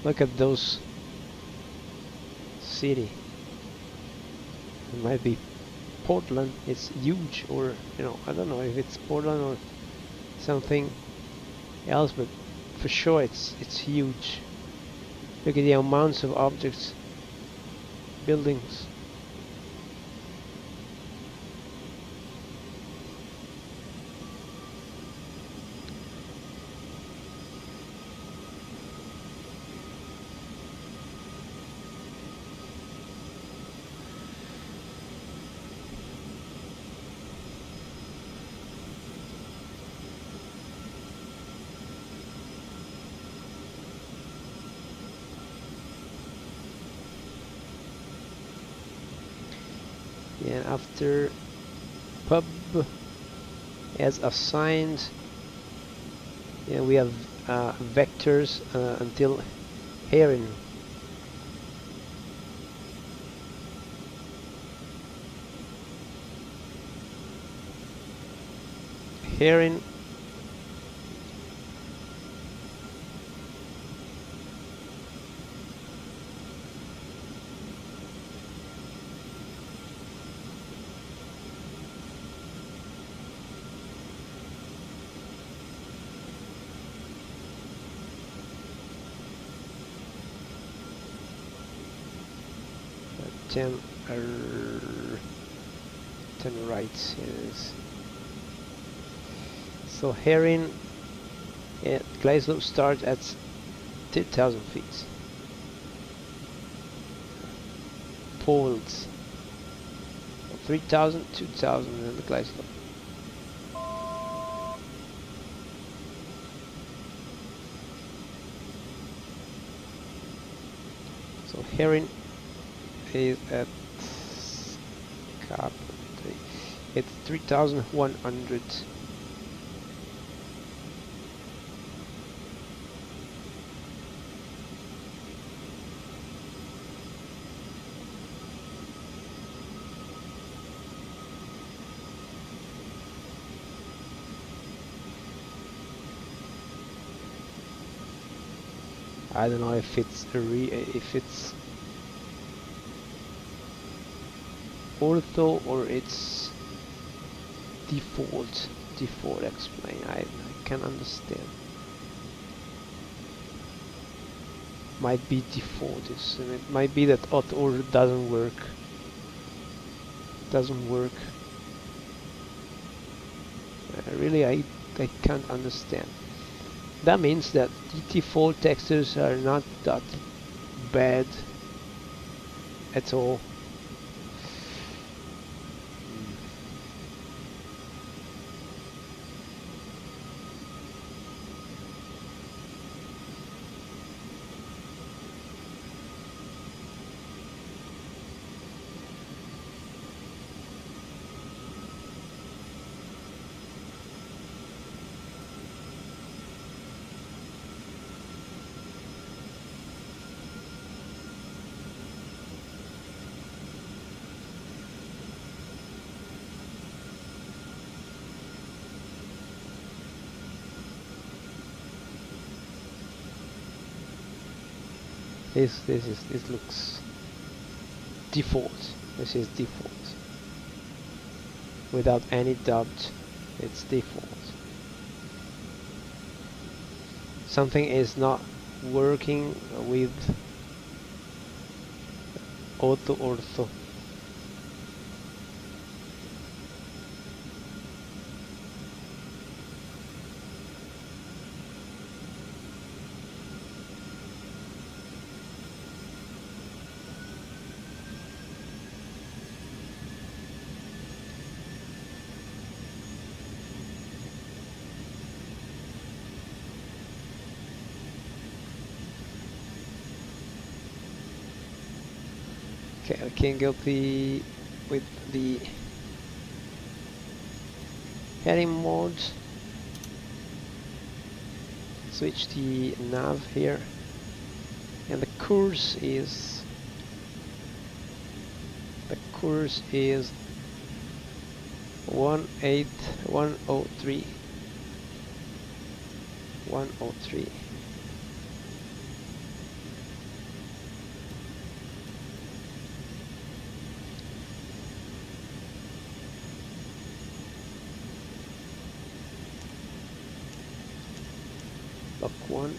Look at those city. It might be Portland. It's huge, or I don't know if it's Portland or something else, but for sure it's huge. Look at the amounts of objects, buildings. And after pub as assigned, we have vectors until Heron. Heron. 10 10 right. Yes. So herring at Gleislow start at 10,000 feet. Poles 3,000, 2,000 and the Gleislow. So herring is at cap. It's 3,100. I don't know if it's if it's ortho or it's default xplane. I can understand. Might be default, and it might be that auto order doesn't work. Really, I can't understand. That means that the default textures are not that bad at all. This looks default. This is default. Without any doubt, it's default. Something is not working with auto ortho. Okay, I can go with the heading mode. Switch the nav here, and the course is 18103. 103. Lock 1.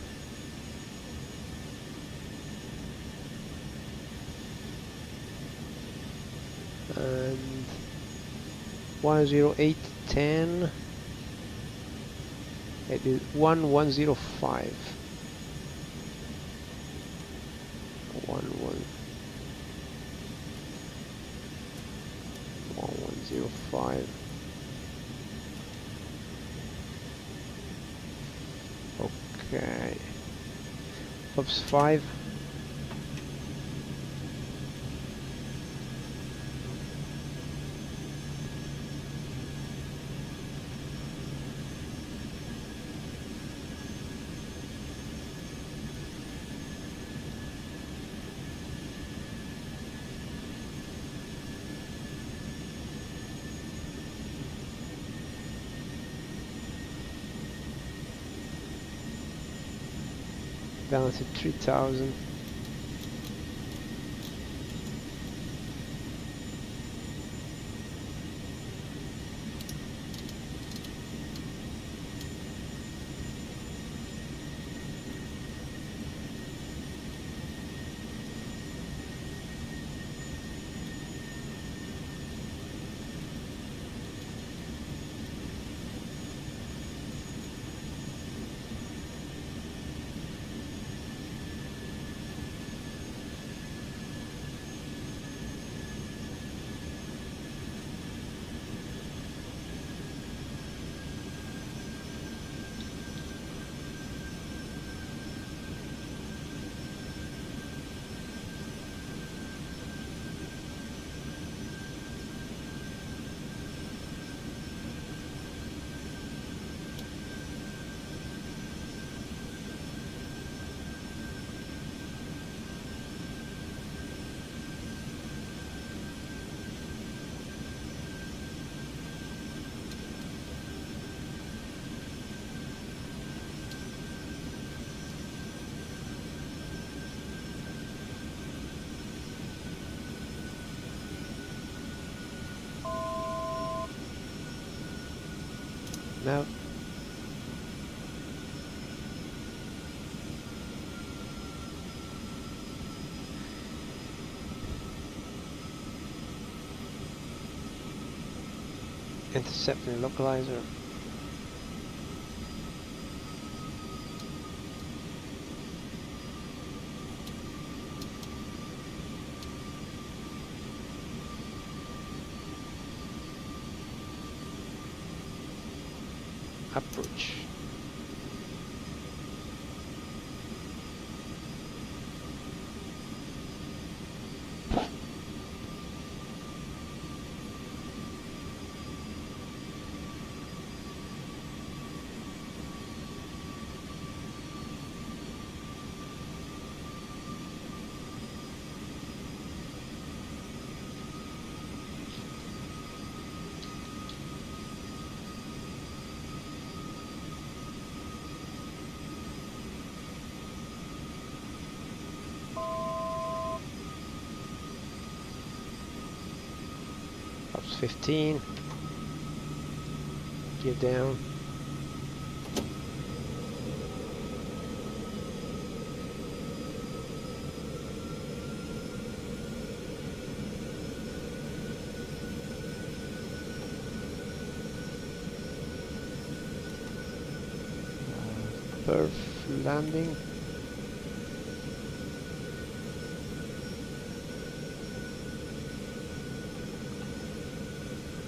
And 10810. It is 1105. 1105. Okay. Oops, 5. Balance at 3000. Now. Intercepting localizer. Approach. Ups 15. Gear down. Perf landing.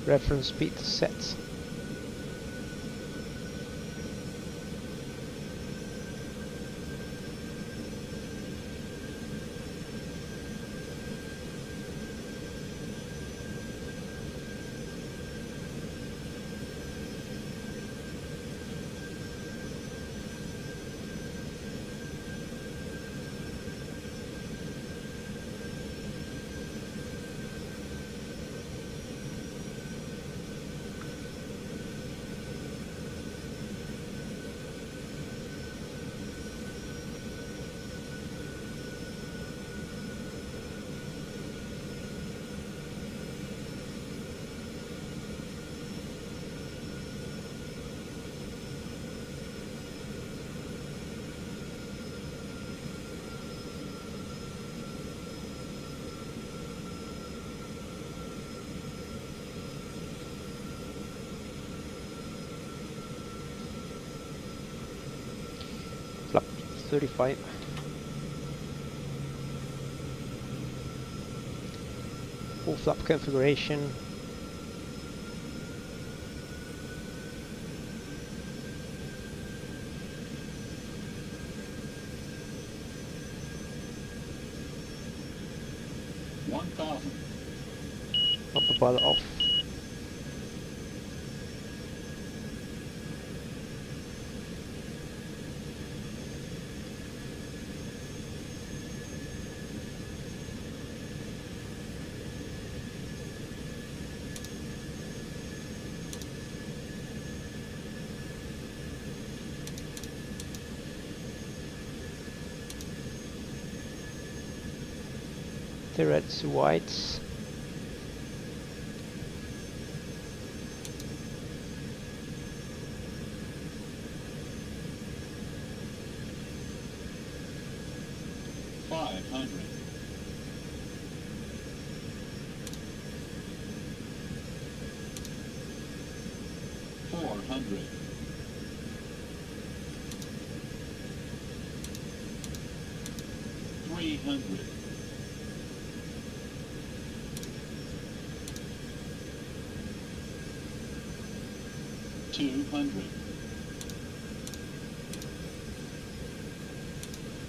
Reference speed set. Flap 35. Full flap configuration. Autopilot off. The reds, whites.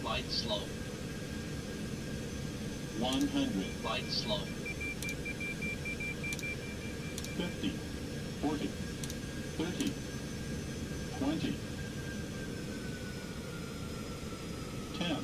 Light slow. 100. Light slow. 50. 40. 30. 20. 10.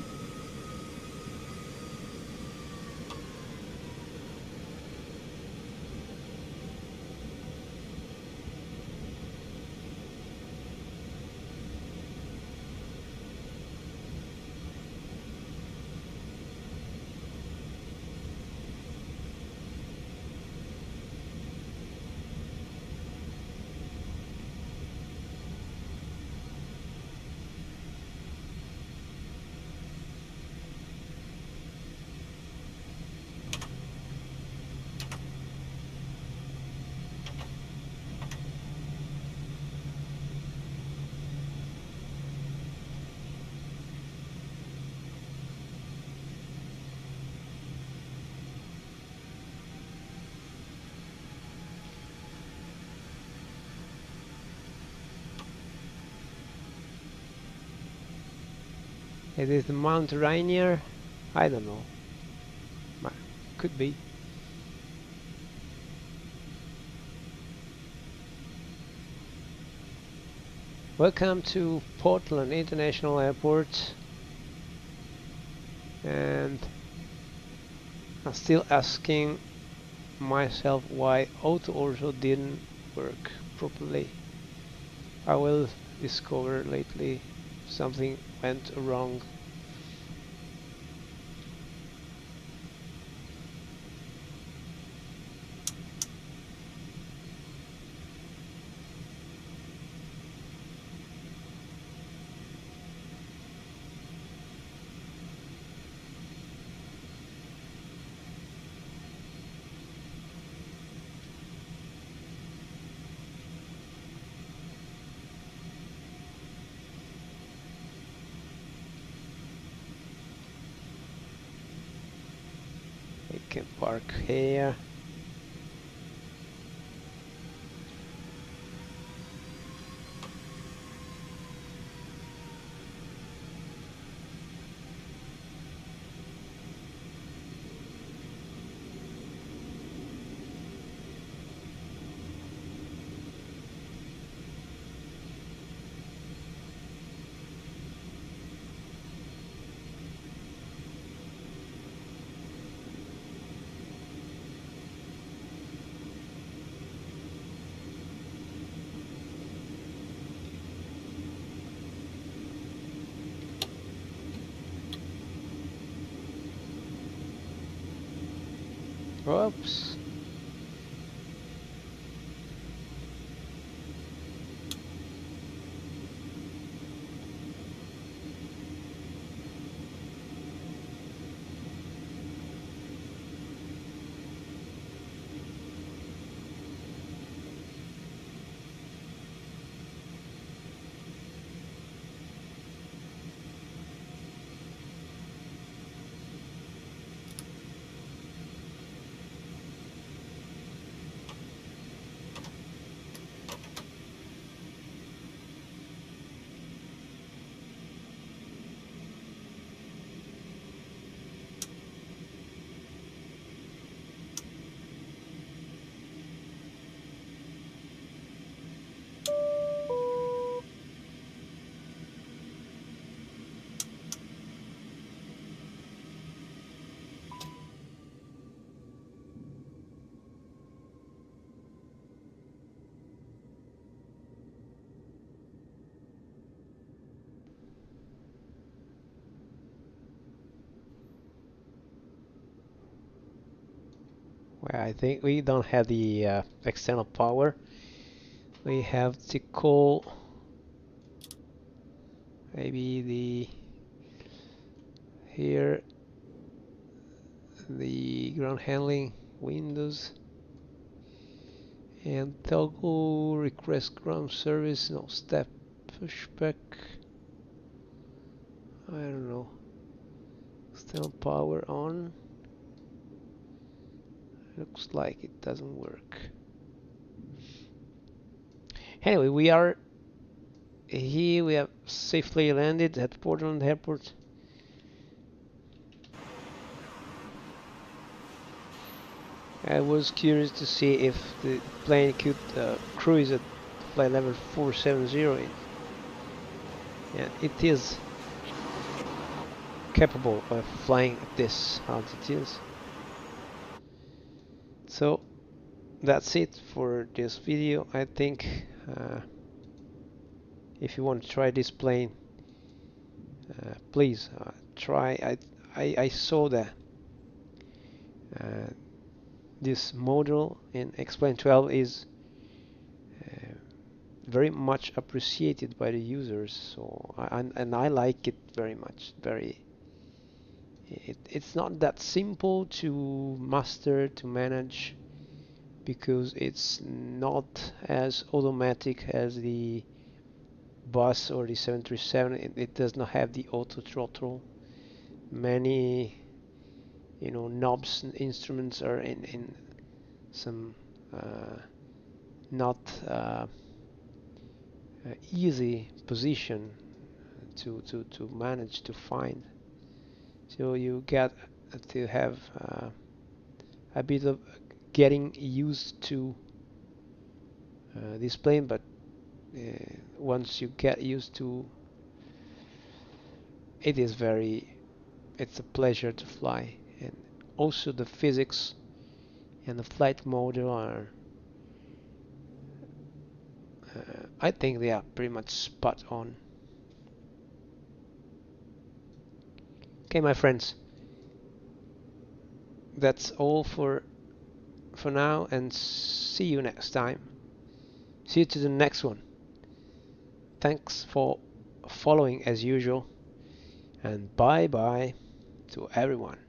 Is it Mount Rainier? I don't know. Could be. Welcome to Portland International Airport. And I'm still asking myself why auto also didn't work properly. I will discover lately something went wrong. We can park here. Oops. Well, I think we don't have the external power. We have to call maybe here the ground handling windows and toggle request ground service, no step pushback. I don't know. External power on. Looks like it doesn't work. Anyway, we are here. We have safely landed at Portland Airport. I was curious to see if the plane could cruise at flight level 470. Yeah, it is capable of flying at this altitudes. So that's it for this video. I think if you want to try this plane, please try. I saw that this model in xplane 12 is very much appreciated by the users. So and I like it very much. It's not that simple to master, to manage, because it's not as automatic as the bus or the 737. It does not have the auto throttle. Many, knobs and instruments are in some not easy position to manage to find. So you get to have a bit of getting used to this plane, but once you get used to it, it's a pleasure to fly. And also the physics and the flight model are I think they are pretty much spot on. Okay, my friends, that's all for now, and see you next time. See you to the next one. Thanks for following as usual, and bye bye to everyone.